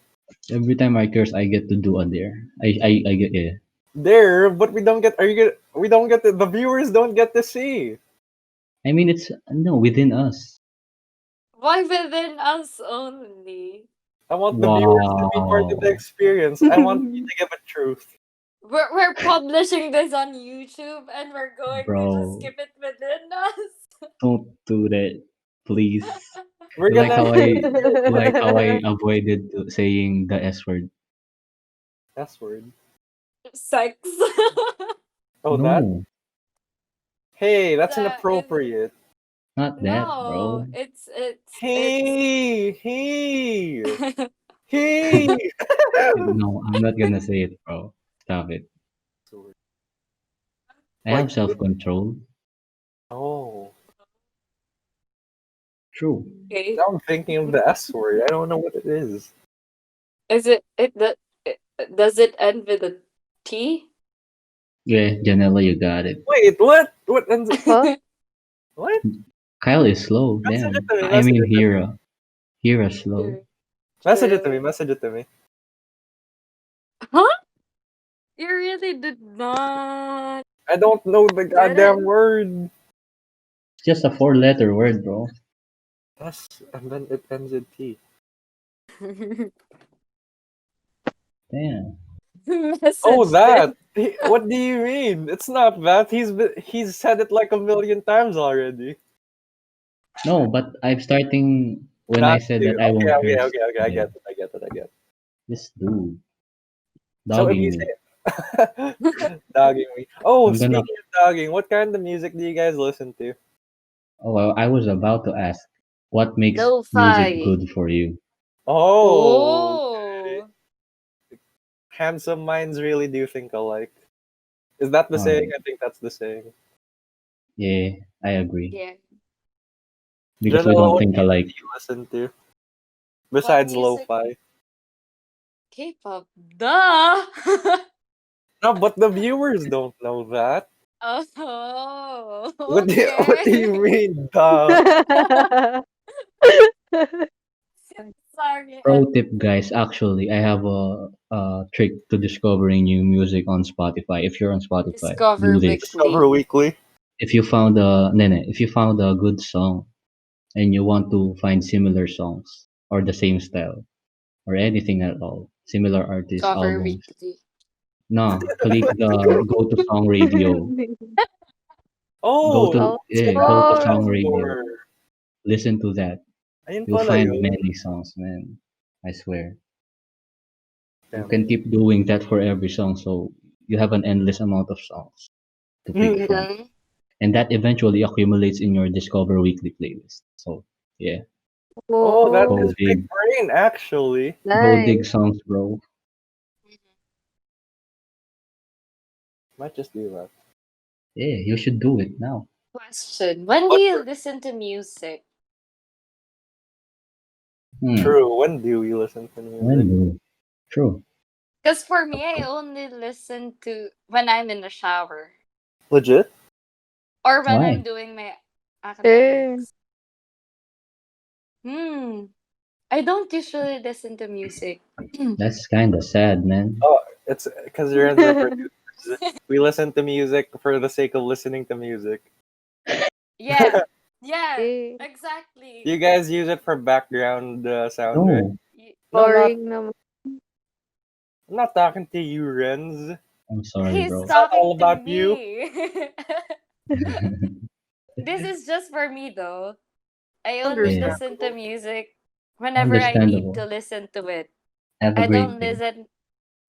Every time I curse, I get to do a dare. I get yeah. There, but we don't get. We don't get the viewers don't get to see. I mean, it's no within us. Why within us only? I want the viewers to be part of the Wow. experience. I want you to give a truth. We're publishing this on YouTube and we're going to Bro. just keep it within us. Don't do that, please. We're Like gonna how I avoided saying the S word. S word. Sex. Oh, that. No, Hey, that's That is- inappropriate. not that, No, bro. it's Hey, hey. No, I'm not gonna say it, bro. Stop it. I have Like- self-control. Oh, True. okay. now I'm thinking of the S word. I don't know what it is. Is it does it end with a T? Yeah, Janela, you got it. Wait, what? What ends? Huh? What? Kyle is slow. Message Damn. it to me, I message mean, it to me. Hira. Hira's slow. Message it to me. Message it to me. Huh? You really did not. I don't know the goddamn word. It's just a 4-letter word, bro. S, and then it ends in T. Damn. Oh, Message that. What do you mean? It's not that. He's said it like a million times already. No, but I'm starting when I Not said you. that I won't Okay. curse. I Yeah. get it. This dude. So if Dogging you me. say dogging me. Oh, I'm speaking gonna- of dogging, what kind of music do you guys listen to? Oh, well, I was about to ask, what makes Lo-fi. music good for you? Oh, Oh. handsome minds really do think alike. Is that the Oh. saying? I think that's the saying. Yeah, I agree. Yeah. Because we Janela, don't what think music alike. do you listen to? Besides music? lo-fi. K-pop. Duh. No, but the viewers don't know that. Oh. What do Okay. you mean, duh? Sorry. Pro tip, guys. Actually, I have a trick to discovering new music on Spotify. If you're on Spotify, Discover do this. Weekly. Cover weekly. If you found if you found a good song and you want to find similar songs or the same style or anything at all, similar artists, Discover albums, Weekly. no, click the go to song radio. Oh, Go to Oh. song radio. or- Listen to that. Ayun You'll pala find yun. many songs, man. I swear. You Damn. can keep doing that for every song, so you have an endless amount of songs to pick from. Mhm. And that eventually accumulates in your Discover Weekly playlist. So, yeah. Oh, that Go is big dig. brain, actually. Go dig Nice. songs, bro. Might just do that. Yeah, you should do it now. Question: when do you listen to music? True. When do you listen to music? When do? True. Because for me, I only listen to when I'm in the shower Legit? or when Why? I'm doing my Same. academics. I don't usually listen to music. That's kind of sad, man. Oh, it's because you're in the producers. We listen to music for the sake of listening to music. Yeah, yeah, Eh, exactly. You guys use it for background sound, right? No, No, boring naman. I'm not talking to you, Renz. I'm sorry, He's bro. It's not all talking to about you. me. This is just for me though. I only Yeah, listen to music whenever I need understandable. to listen to it. Have a I great don't day. listen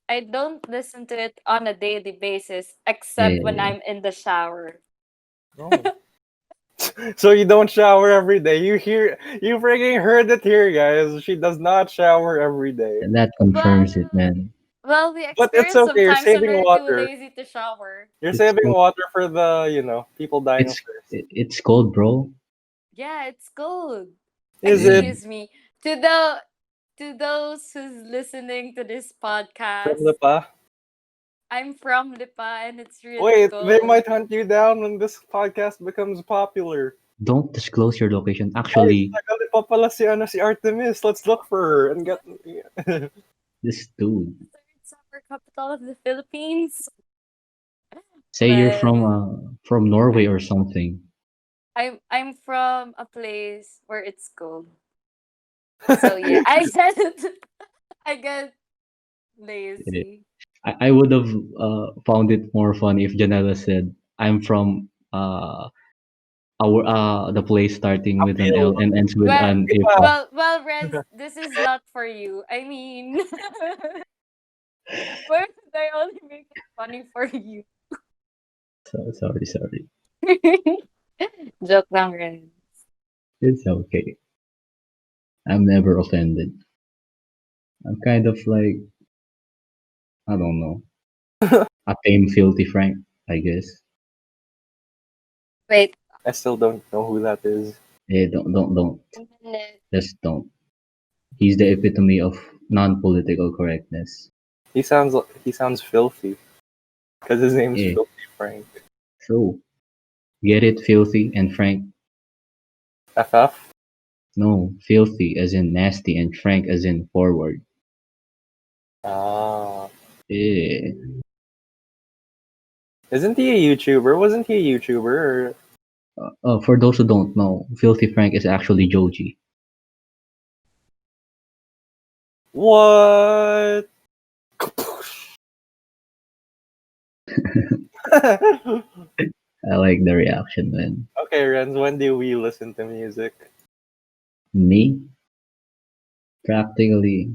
I don't listen to it on a daily basis Yeah, except yeah, when yeah. I'm in the shower. Oh. So you don't shower every day. You freaking heard it here, guys. She does not shower every day. And that Well, confirms it, man. well, we But it's experience okay. You're sometimes when saving we're too water. lazy to shower. You're It's saving cold. water for the people dying of It's thirst. it's cold, bro. Yeah, it's cold. Is it Yeah. Excuse me. To those who's listening to this from podcast, the pa? I'm from Lipa and it's really Wait, they cold. might hunt you down when this podcast becomes popular. Don't disclose your location. Ay, Actually, tagali pa pala si Artemis. Let's look for her and get. this dude. Third summer capital of the Philippines. Say you're Well, from Norway or something. I'm from a place where it's cold. So yeah, I get Eh, lazy. I would have found it more funny if Janela said, "I'm from our the place starting with an Appeal. L and ends with Well, an Yeah. IPA." Renz, this is not for you. I mean, why did I only make it funny for you? Sorry. Joke lang, Renz. It's okay. I'm never offended. I'm kind of like, I don't know, a tame filthy Frank, I guess. Wait I still don't know who that is. Yeah, don't. a minute. Just don't. He's the epitome of non-political correctness. He sounds filthy because his name's Yeah, Filthy Frank. so get it, filthy and Frank. FF. No, filthy as in nasty and Frank as in forward. Ah. Yeah. Isn't he a YouTuber? Wasn't he a YouTuber? Or... For those who don't know, Filthy Frank is actually Joji. What? I like the reaction, man. Okay, Renz, when do we listen to music? Me, practically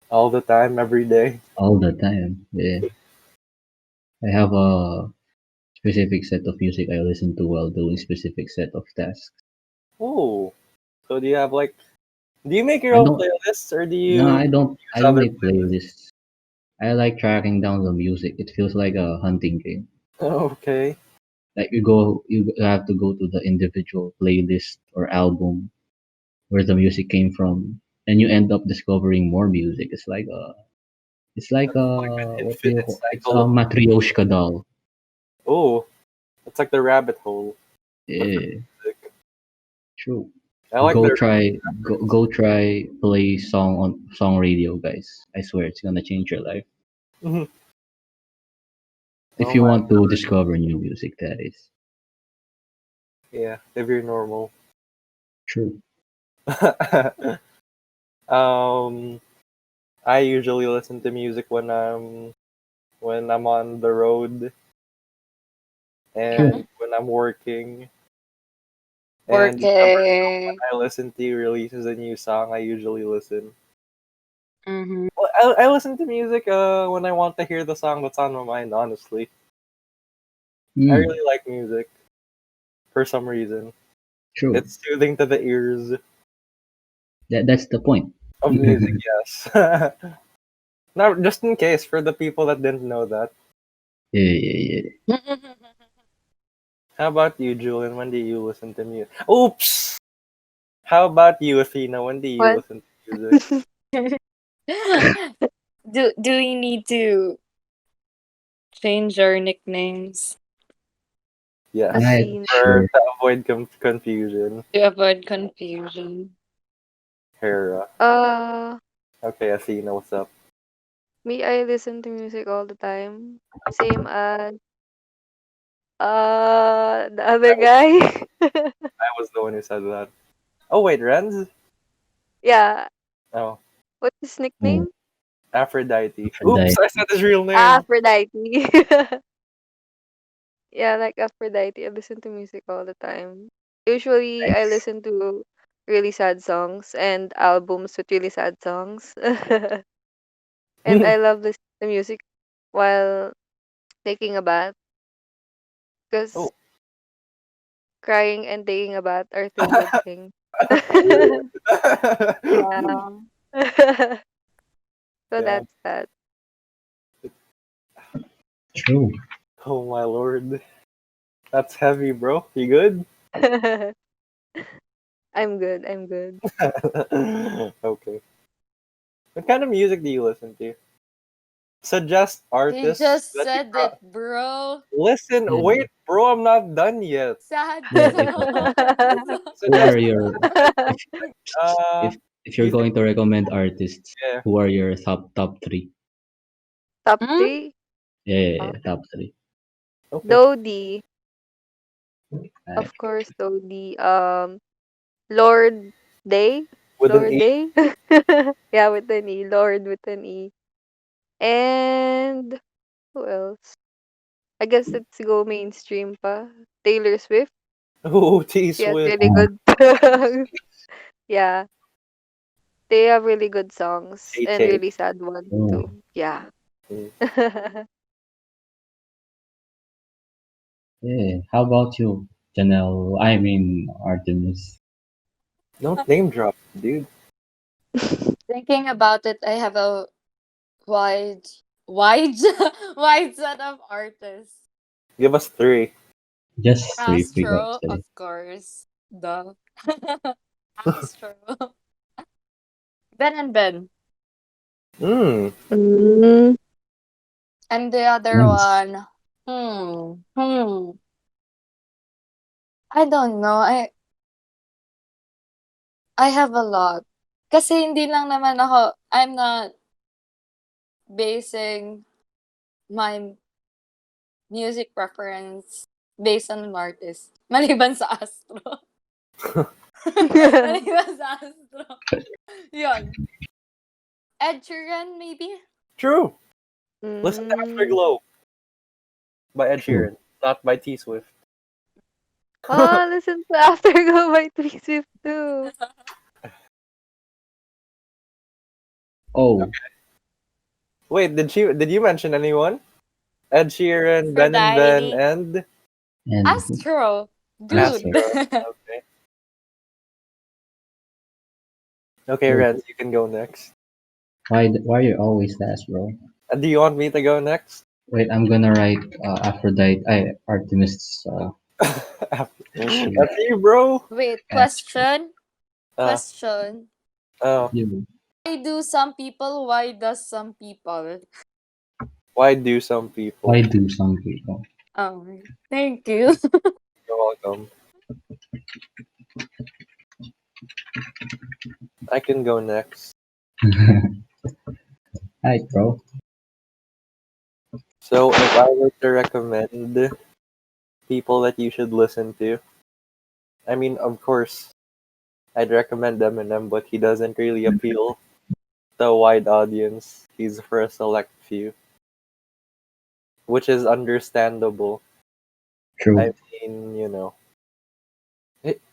All the time, every day? all the time. Yeah. I have a specific set of music I listen to while doing specific set of tasks. Oh. So do you have like... Do you make your I own don't. playlists or do No, you I don't. use I don't other make playlists. I like tracking down the music. It feels like a hunting game. Okay. Like you have to go to the individual playlist or album where the music came from, and you end up discovering more music. It's like a, Like an what do you infinite call? It's a cycle of... matryoshka doll. Oh, it's like the rabbit hole. But for Yeah, music. true. I like Go the... try, go try play song on song radio, guys. I swear it's gonna change your life Mhm. if Oh you my. want to discover new music. That is Yeah, if you're normal. true. um, I usually listen to music when I'm on the road and Mhm. when I'm working. And whenever Working. I listen to releases a new song, I usually listen. Mm-hmm. Well, I listen to music when I want to hear the song that's on my mind. Honestly, I Mm, really like music for some reason. true. It's soothing to the ears That's the point. of music. Yes. Now, just in case for the people that didn't know that. Yeah, yeah, How about you, Julian? When do you listen to music? Oops! How about you, Athena? When do you What? listen to music? Do we need to change our nicknames Yes, yeah. Right, Athena. for sure. to avoid confusion. to avoid confusion? Hera. Uh, Okay, Athena, what's up? Me, I listen to music all the time. Same as the other guy. I was the one who said that. Oh wait, Renz? Yeah. Oh, What's his Oh, nickname? Aphrodite. Oops, Aphrodite. I said his real name. Aphrodite. Yeah, like Aphrodite. I listen to music all the time. Usually, I Nice. listen to really sad songs and albums with really sad songs. And I love listening to music while taking a bath because Oh. crying and taking a bath are two good things. Yeah. So Yeah. that's that. True. Oh my lord. That's heavy, bro. You good? I'm good. I'm good. Okay. What kind of music do you listen to? Suggest He artists just that you said it, bro. listen. Yeah, Wait, bro, I'm not done yet. Sad yeah. songs. Who are Suggest your if uh if if you're music. going to recommend artists, Yeah. who are your top three? Top Hmm? three. Yeah, yeah, Oh, yeah, top three. Okay. Dodie, Right. of course. Dodie. Lord Day. With an Lord E. Day. Yeah, with an E. Lord with an E. And who else? I guess let's go mainstream pa. Taylor Swift. Oh, T She has Swift. really Oh, good. Yeah, they have really good songs Tay and Tay. really sad ones oh, too. Yeah. Mm. yeah. How about you, Janelle? I mean, Artemis. Don't name drop, dude. thinking about it, I have a wide, wide, wide set of artists. Give us three. Just three people Astro, of actually. course. Duh. Astro. Ben and Ben. Hmm. Mm. And the other Nice. one. I don't know. I have a lot. Kasi hindi lang naman ako, I'm not basing my music preference based on an artist. Maliban sa Astro. Maliban sa Astro. Yun. Ed Sheeran, maybe? True. Listen to Mm. Afterglow by Ed True. Sheeran, not by T Swift. Oh, listen to Afterglow by Three Swift too. Oh, Wait, did you mention anyone? Ed Sheeran, Ben and Ben, Aphrodite. and and Astro. Astro. Dude. Astro. Okay. Okay, Oh, Renz, you can go next. why you always last, bro? Do you want me to go next? Wait, I'm gonna write Aphrodite. Artemis. Shit. That's you, bro. Wait, Astro. question? Uh, Question. oh, You. Why do some people, why does some people? why do some people? Why do some people? Oh, thank you. You're welcome. I can go next. Hi, bro. So, if I were to recommend people that you should listen to, I mean, of course, I'd recommend Eminem, but he doesn't really appeal to a wide audience. He's for a select few, which is understandable. True. I mean,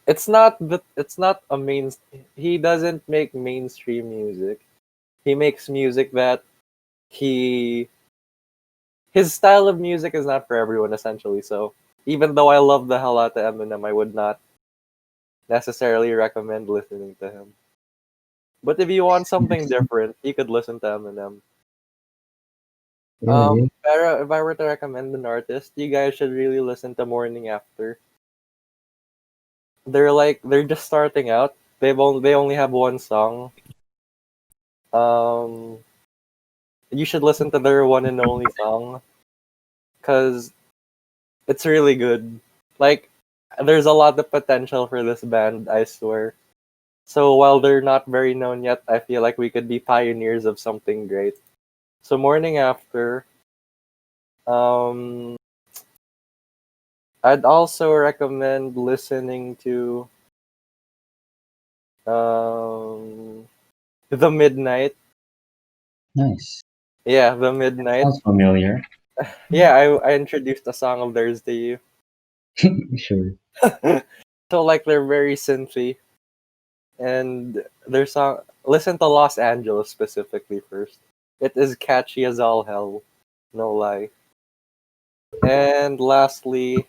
it's not that it's not a main. He doesn't make mainstream music. He makes music that he his style of music is not for everyone essentially. So even though I love the hell out of Eminem, I would not necessarily recommend listening to him. But if you want something different, you could listen to Eminem. Yeah, Pero if I were to recommend an artist, you guys should really listen to Morning After. They're just starting out. They only have one song. Um, you should listen to their one and only song because it's really good. Like, there's a lot of potential for this band, I swear. So while they're not very known yet, I feel like we could be pioneers of something great. So Morning After, um, I'd also recommend listening to um, The Midnight. nice. Yeah, The Midnight. Sounds familiar. Yeah, I introduced a song of theirs to you. Sure. So like they're very synthy, and their song. Listen to Los Angeles specifically first. It is catchy as all hell, no lie. And lastly,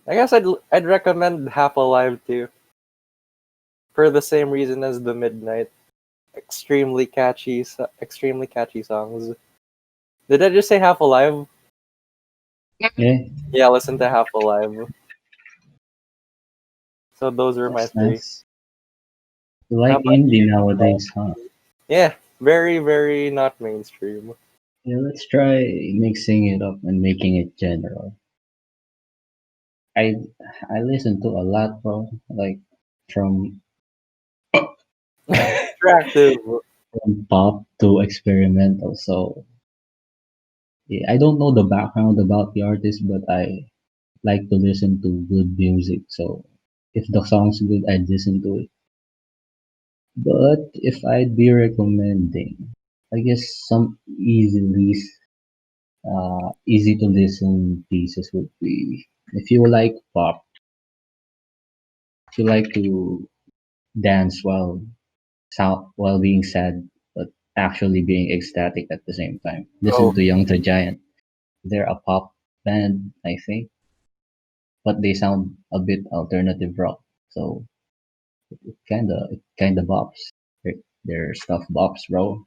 I guess I'd recommend Half Alive too, for the same reason as The Midnight. Extremely catchy songs. Did I just say Half Alive? Yeah, Yeah, listen to Half Alive. So those are my that's three. nice. You How like about indie you? nowadays, huh? Yeah, very, very not mainstream. Yeah, let's try mixing it up and making it general. I I listen to a lot, bro. Like from Attractive. from pop to experimental. So yeah, I don't know the background about the artist, but I like to listen to good music. So if the song's good, I'd listen to it. But if I'd be recommending, I guess some easy to listen pieces would be if you like pop, if you like to dance while being sad, but actually being ecstatic at the same time. Listen Oh, to Young the Giant. They're a pop band, I think, but they sound a bit alternative rock. So it kinda bops. Their stuff bops, bro.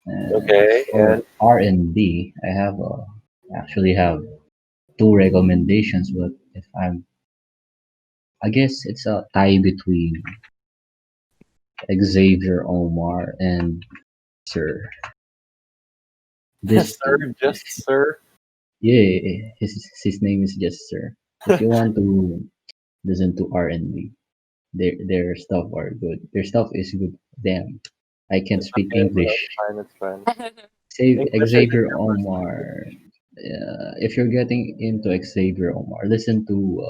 okay. For And R&B, actually have two recommendations, but I guess it's a tie between Xavier Omar and Sir. This sir, dude, just sir. yeah, his name is just Sir. If you want to listen to R&B, their stuff are good. Their stuff is good. Damn, I can't speak Okay, English. that's fine. It's fine. Say English isn't Xavier your first Omar. If you're getting into Xavier Omar, listen to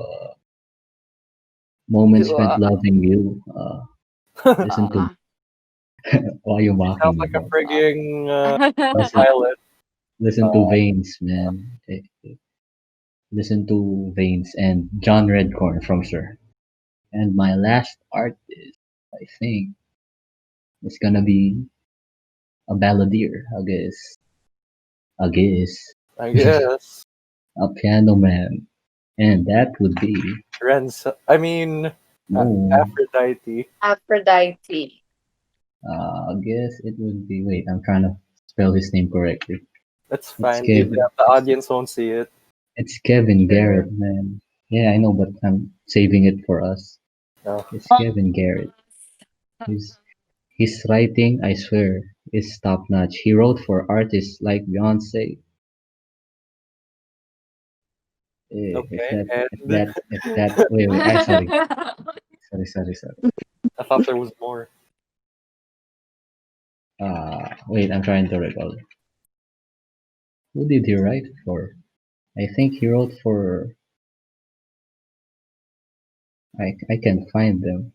"Moments Spent To, Loving You." language. Listen to uh, why you You sound mocking me, like a bro? frigging Listen, pilot. listen to Veins, man. Listen to Veins and John Redcorn from Sir. And my last artist, I think, is gonna be a balladeer. I guess, I guess. a piano man, and that would be I mean, no. Aphrodite. Aphrodite. I guess it would be. Wait, I'm trying to spell his name correctly. It's It's fine. Kevin. The audience won't see it. It's Kevin Sure. Garrett, man. Yeah, I know, but I'm saving it for us. No. It's Kevin Garrett. His his writing, I swear, is top notch. He wrote for artists like Beyonce. If Okay, that, if and that, if that. Wait. I sorry. I thought there was more. Wait. I'm trying to recall. Who did he write for? I think he wrote for. I can't find them.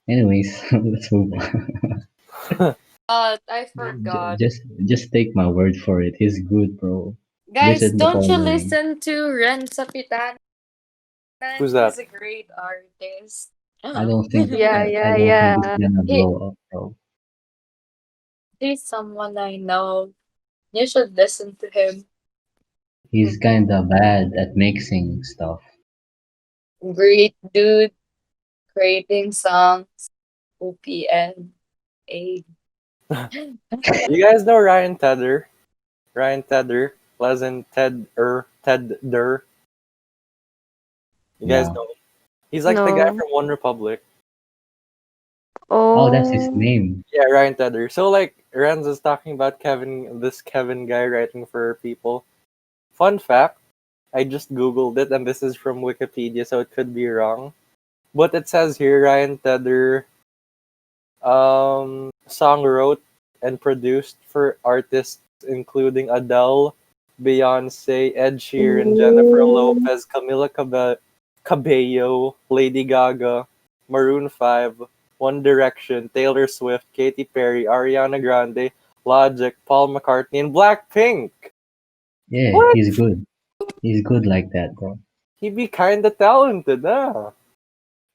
Anyways, let's move on. I forgot. Just take my word for it. He's good, bro. Guys, Listen to don't you Following. listen to Ren Sapitanan? Who's that? He's a great artist. Yeah, I yeah, don't think he's yeah. gonna he, blow up, bro. he's someone I know. You should listen to him. He's kinda bad at mixing stuff. Great dude, creating songs. OPN. A. You guys know Ryan Tedder? Ryan Tedder, as in Ted Der. You guys No. know him? He's like the guy No. from One Republic. Oh, that's his Oh. name. Yeah, Ryan Tedder. So like Renz is talking about this Kevin guy writing for people. Fun fact, I just googled it and this is from Wikipedia, so it could be wrong. But it says here Ryan Tedder song wrote and produced for artists including Adele, Beyonce, Ed Sheeran, Jennifer Oh. Lopez, Cabello, Lady Gaga, Maroon 5, One Direction, Taylor Swift, Katy Perry, Ariana Grande, Logic, Paul McCartney, and Blackpink. Yeah, What? he's good. He's good like that, bro. He be kinda talented, huh?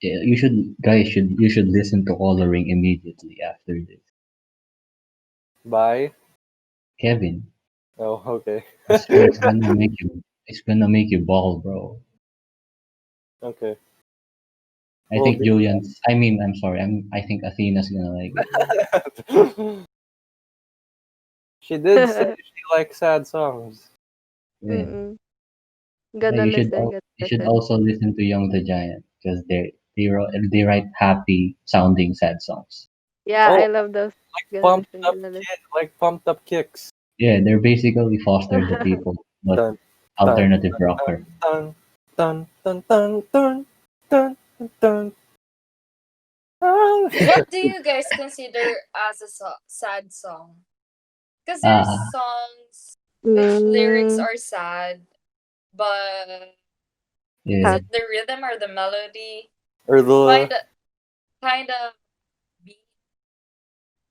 Yeah, you should listen to Coloring immediately after this. Bye. Kevin, Oh, okay. it's gonna make you ball, bro. Okay. I We'll think do Julian's. I mean, I'm sorry. I think Athena's gonna like it. that. She did say she likes sad songs. Yeah. Mm-mm. Yeah, Gotta listen, gotta you should listen. also listen to Young the Giant because they write happy sounding sad songs. Yeah, Oh, I love those. Gotta pumped listen, up gotta listen. kid, like pumped up kicks. Yeah, they're basically Foster the People, but Dun dun alternative rocker. dun dun dun dun dun dun dun dun. dun. What do you guys consider as a sad song? Because there's Ah, songs which lyrics Mm, are sad, but is yeah. it the rhythm or the melody? Or the Kind of beat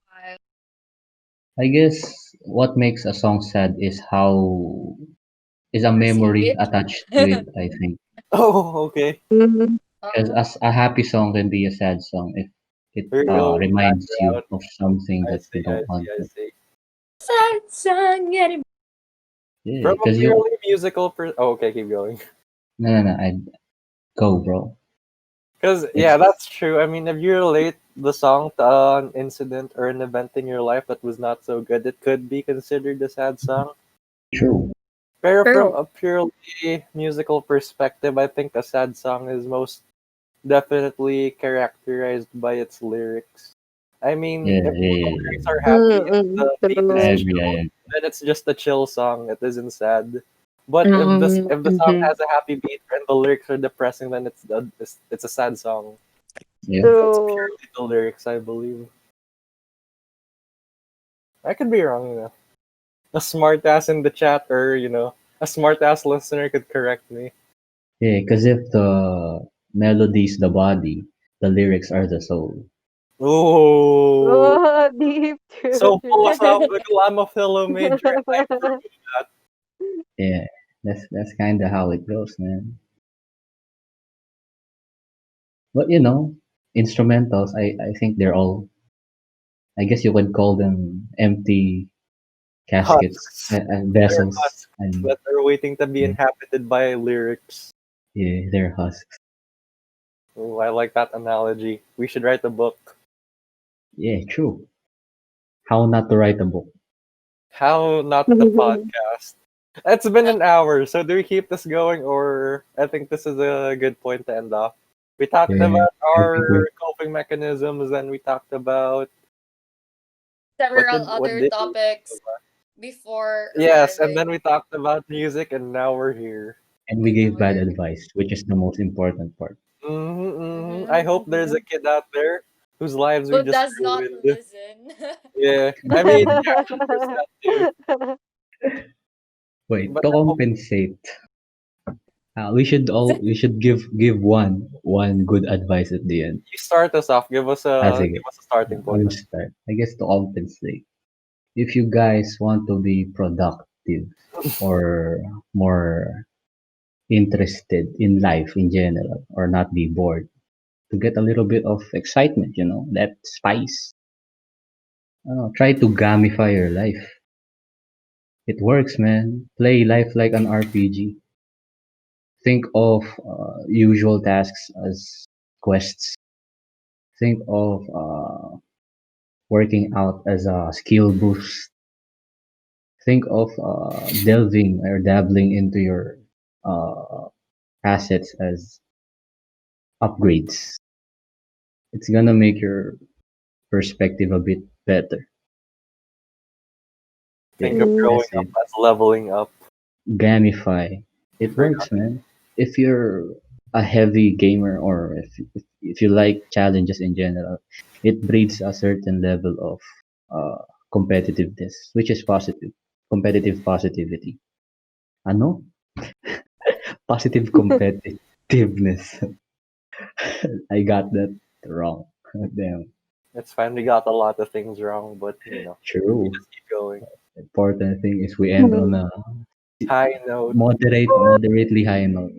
vibe. I guess what makes a song sad is a Sing memory it. attached to it. I think okay. mhm. because Uh-huh. as a happy song can be a sad song if it Here you go. reminds you Background. of something I that you see. I don't want see. I to. see. Sad song anymore. Yeah, From a because you purely musical Oh, okay, keep going. no, I go, bro. Because yeah, It's that's true. I mean, if you relate the song to an incident or an event in your life that was not so good, it could be considered a sad song. true. Pero from True. a purely musical perspective, I think a sad song is most definitely characterized by its lyrics. I mean, Yeah, if yeah, the yeah, lyrics yeah. are happy, if Mm-mm. the beat I is True. agree. I chill, agree. then it's just a chill song. It isn't sad. But if the song Mhm. has a happy beat and the lyrics are depressing, then it's a sad song. Yeah, It's True. purely the lyrics, I believe. I could be wrong, A smart ass in the chat or, a smart ass listener could correct me. yeah. Because if the melody's the body, the lyrics are the soul. Oh, Oh, deep. True, so true. philosophical. I'm a philo major and I approve that. Yeah, that's kind of how it goes, man. But instrumentals. I think they're all. I guess you could call them empty caskets Husks. and They're vessels, husks and that are waiting to be yeah, inhabited by lyrics. yeah, they're husks. Oh, I like that analogy. We should write a book. Yeah, true. How not to write a book? How not the podcast? It's been an hour, so do we keep this going, or I think this is a good point to end off. We talked Yeah, about I think we. our coping mechanisms, and we talked about Several what other did we talk topics about? before Yes, and arriving. then we talked about music, and now we're here. And we And now gave bad we're advice, which is the most important part. I hope mm-hmm, there's mm-hmm. a kid out there whose lives we Who just does not ruined. listen. Yeah, I mean, yeah, 100% too. Wait, But to I hope compensate, we should give one good advice at the end. you start us off. Sige, Give us a starting I point. will start. I guess to compensate. If you guys want to be productive or more interested in life in general or not be bored, to get a little bit of excitement, that spice. Try to gamify your life. It works, man. Play life like an RPG. Think of usual tasks as quests. Think of working out as a skill boost. Think of delving or dabbling into your uh, assets as upgrades. It's gonna make your perspective a bit better. Think of Yeah, growing that's up it. as leveling up. Gamify. I It forgot. works, man. If you're a heavy gamer or if you like challenges in general, it breeds a certain level of competitiveness, which is positive. Competitive positivity. Ano? Positive competitiveness. I got that wrong. Damn. It's fine. We got a lot of things wrong, but we True. just keep going. Important thing is we end on a High note. moderately high note.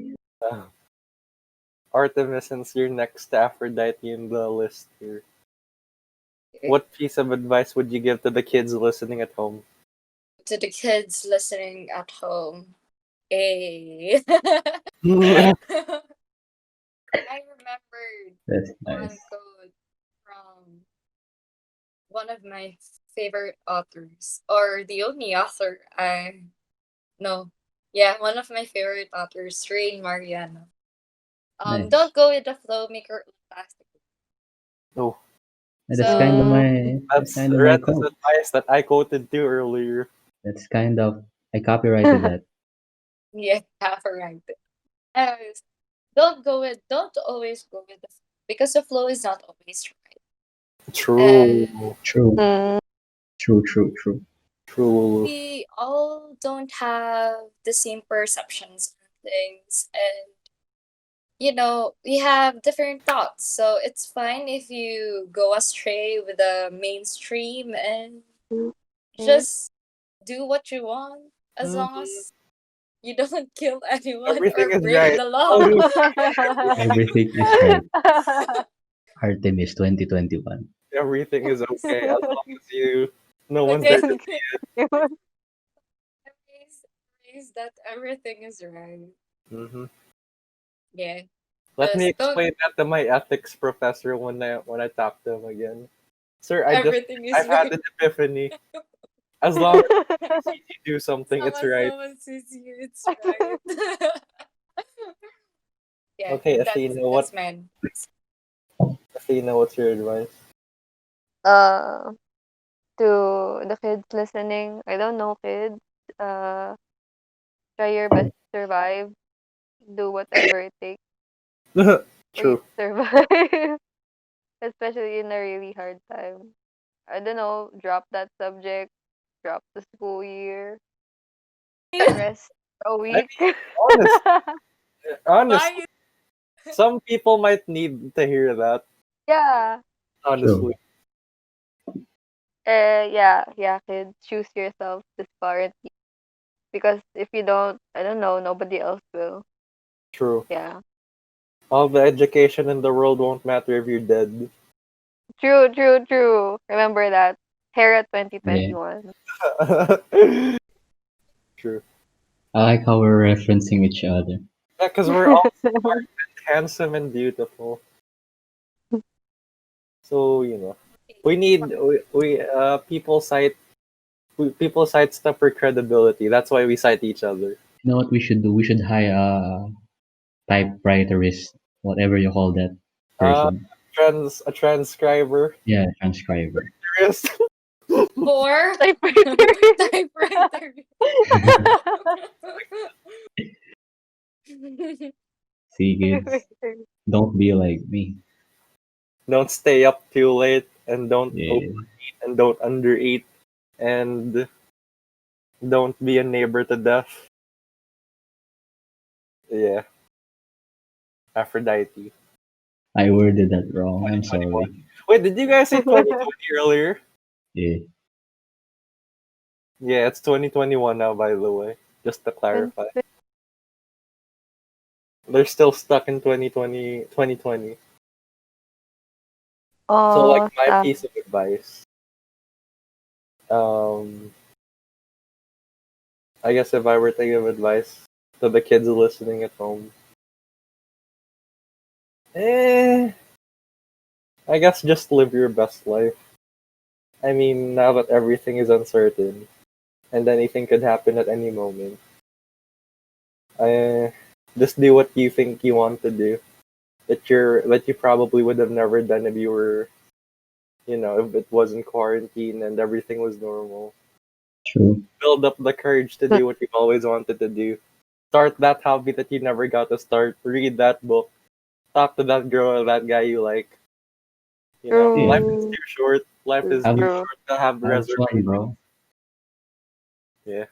Uh, Artemis, since you're next to Aphrodite in the list here, what piece of advice would you give to the kids listening at home? To the kids listening at home, a I remembered That's one nice. quote from one of my favorite authors, or the only author I know. Yeah, one of my favorite authors, Rain Mariano. Nice. Don't go with the flow, make your own plastic. Oh, That's kind of So that's that's kind of my Ren's quote. advice that I quoted to earlier. That's kind of I copyrighted that. yeah, correct. Anyways, don't always go with the flow because the flow is not always right. And True. True, Mm, true. True. we all don't have the same perceptions on things, and we have different thoughts, so it's fine if you go astray with the mainstream and mm. just do what you want as long Mhm. as you don't kill anyone Everything or is break right. the How law. do Everything is right. Artemis 2021. everything is okay as long as no one's there to Okay. see. Praise that everything is right. Hmm. Yeah. Let me Just don't explain that to my ethics professor when I talk to him again. Sir, everything is I've had right. an epiphany. As long as you do As something, long it's as right. no one sees you, it's right. yeah, Okay, that's Athena, that's mine. What's your advice? uh, to the kids listening, I don't know, kids. Uh, Try your best to survive. Do whatever it takes for you True. to survive, especially in a really hard time. I don't know, drop that subject, drop the school year, rest a I week. mean, honest, honestly, Bye. some people might need to hear that. Yeah. True. Honestly, Yeah, kids, choose yourself this quarantine. Because if you don't, I don't know, nobody else will. true. Yeah. All the education in the world won't matter if you're dead. True. Remember that. Hera Yeah. 2021. True. I like how we're referencing each other. Yeah, because we're all smart, handsome, and beautiful. So we need people cite people cite stuff for credibility. That's why we cite each other. You know what we should do? We should hire a typewriterist, whatever you call that Uh, person. a transcriber. Yeah, transcriber. Yes. Four Typewriter. typewriter. See, kids, don't be like me. Don't stay up too late, and don't Yeah, overeat, and don't undereat, and don't be a neighbor to death. Yeah, Aphrodite. I worded that wrong. I'm 2021. sorry. Wait, did you guys say 2020 earlier? Yeah, Yeah, it's 2021 now, by the way. Just to clarify. They're still stuck in 2020. So, like, Oh, my stop. piece of advice, um, I guess if I were to give advice to the kids listening at home, eh, I guess just live your best life. I mean, now that everything is uncertain and anything could happen at any moment, I just do what you think you want to do. That you probably would have never done if you were, if it wasn't quarantine and everything was normal. True. Build up the courage to do what you've always wanted to do. Start that hobby that you never got to start. Read that book. Talk to that girl or that guy you like. Life is True. too short. Life is Have, too True. short to have have fun, reservations. bro. Yeah.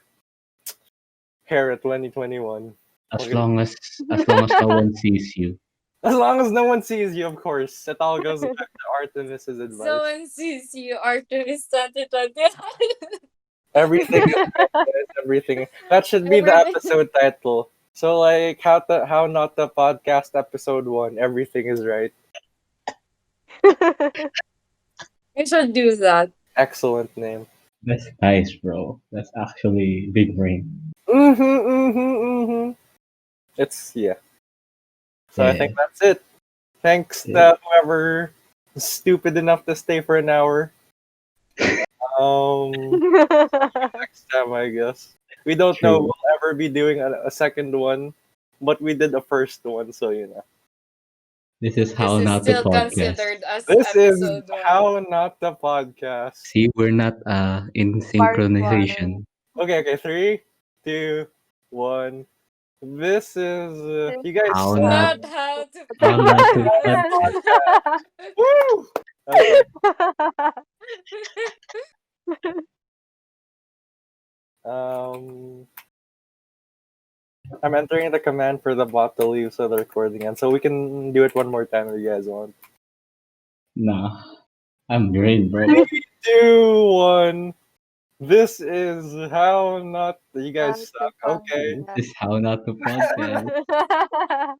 Hair at 2021. As Okay. long as no one sees you. As long as no one sees you, of course. It all goes back to Artemis's advice. Someone sees you, Artemis 2020. Everything is right, guys. Everything. That should be the Everything. episode title. So like how not the podcast episode 1. Everything is right. You should do that. Excellent name. That's nice, bro. That's actually big brain. It's So I Yeah. think that's it. Thanks Yeah. to whoever is stupid enough to stay for an hour. Next time, I guess. We don't know True. we'll ever be doing a second one, but we did a first one, so This is how This is not to still podcast. considered as This is episode 1. how not the podcast. See, we're not in synchronization. Okay, 3, 2, 1. This is you guys How suck. Not how to How not to podcast. podcast. Woo! Okay. I'm entering the command for the bot to leave so the recording ends. So we can do it one more time if you guys want. Nah, I'm great, bro. 3, 2, 1. This is how not. You guys suck. Okay. This is how not to podcast.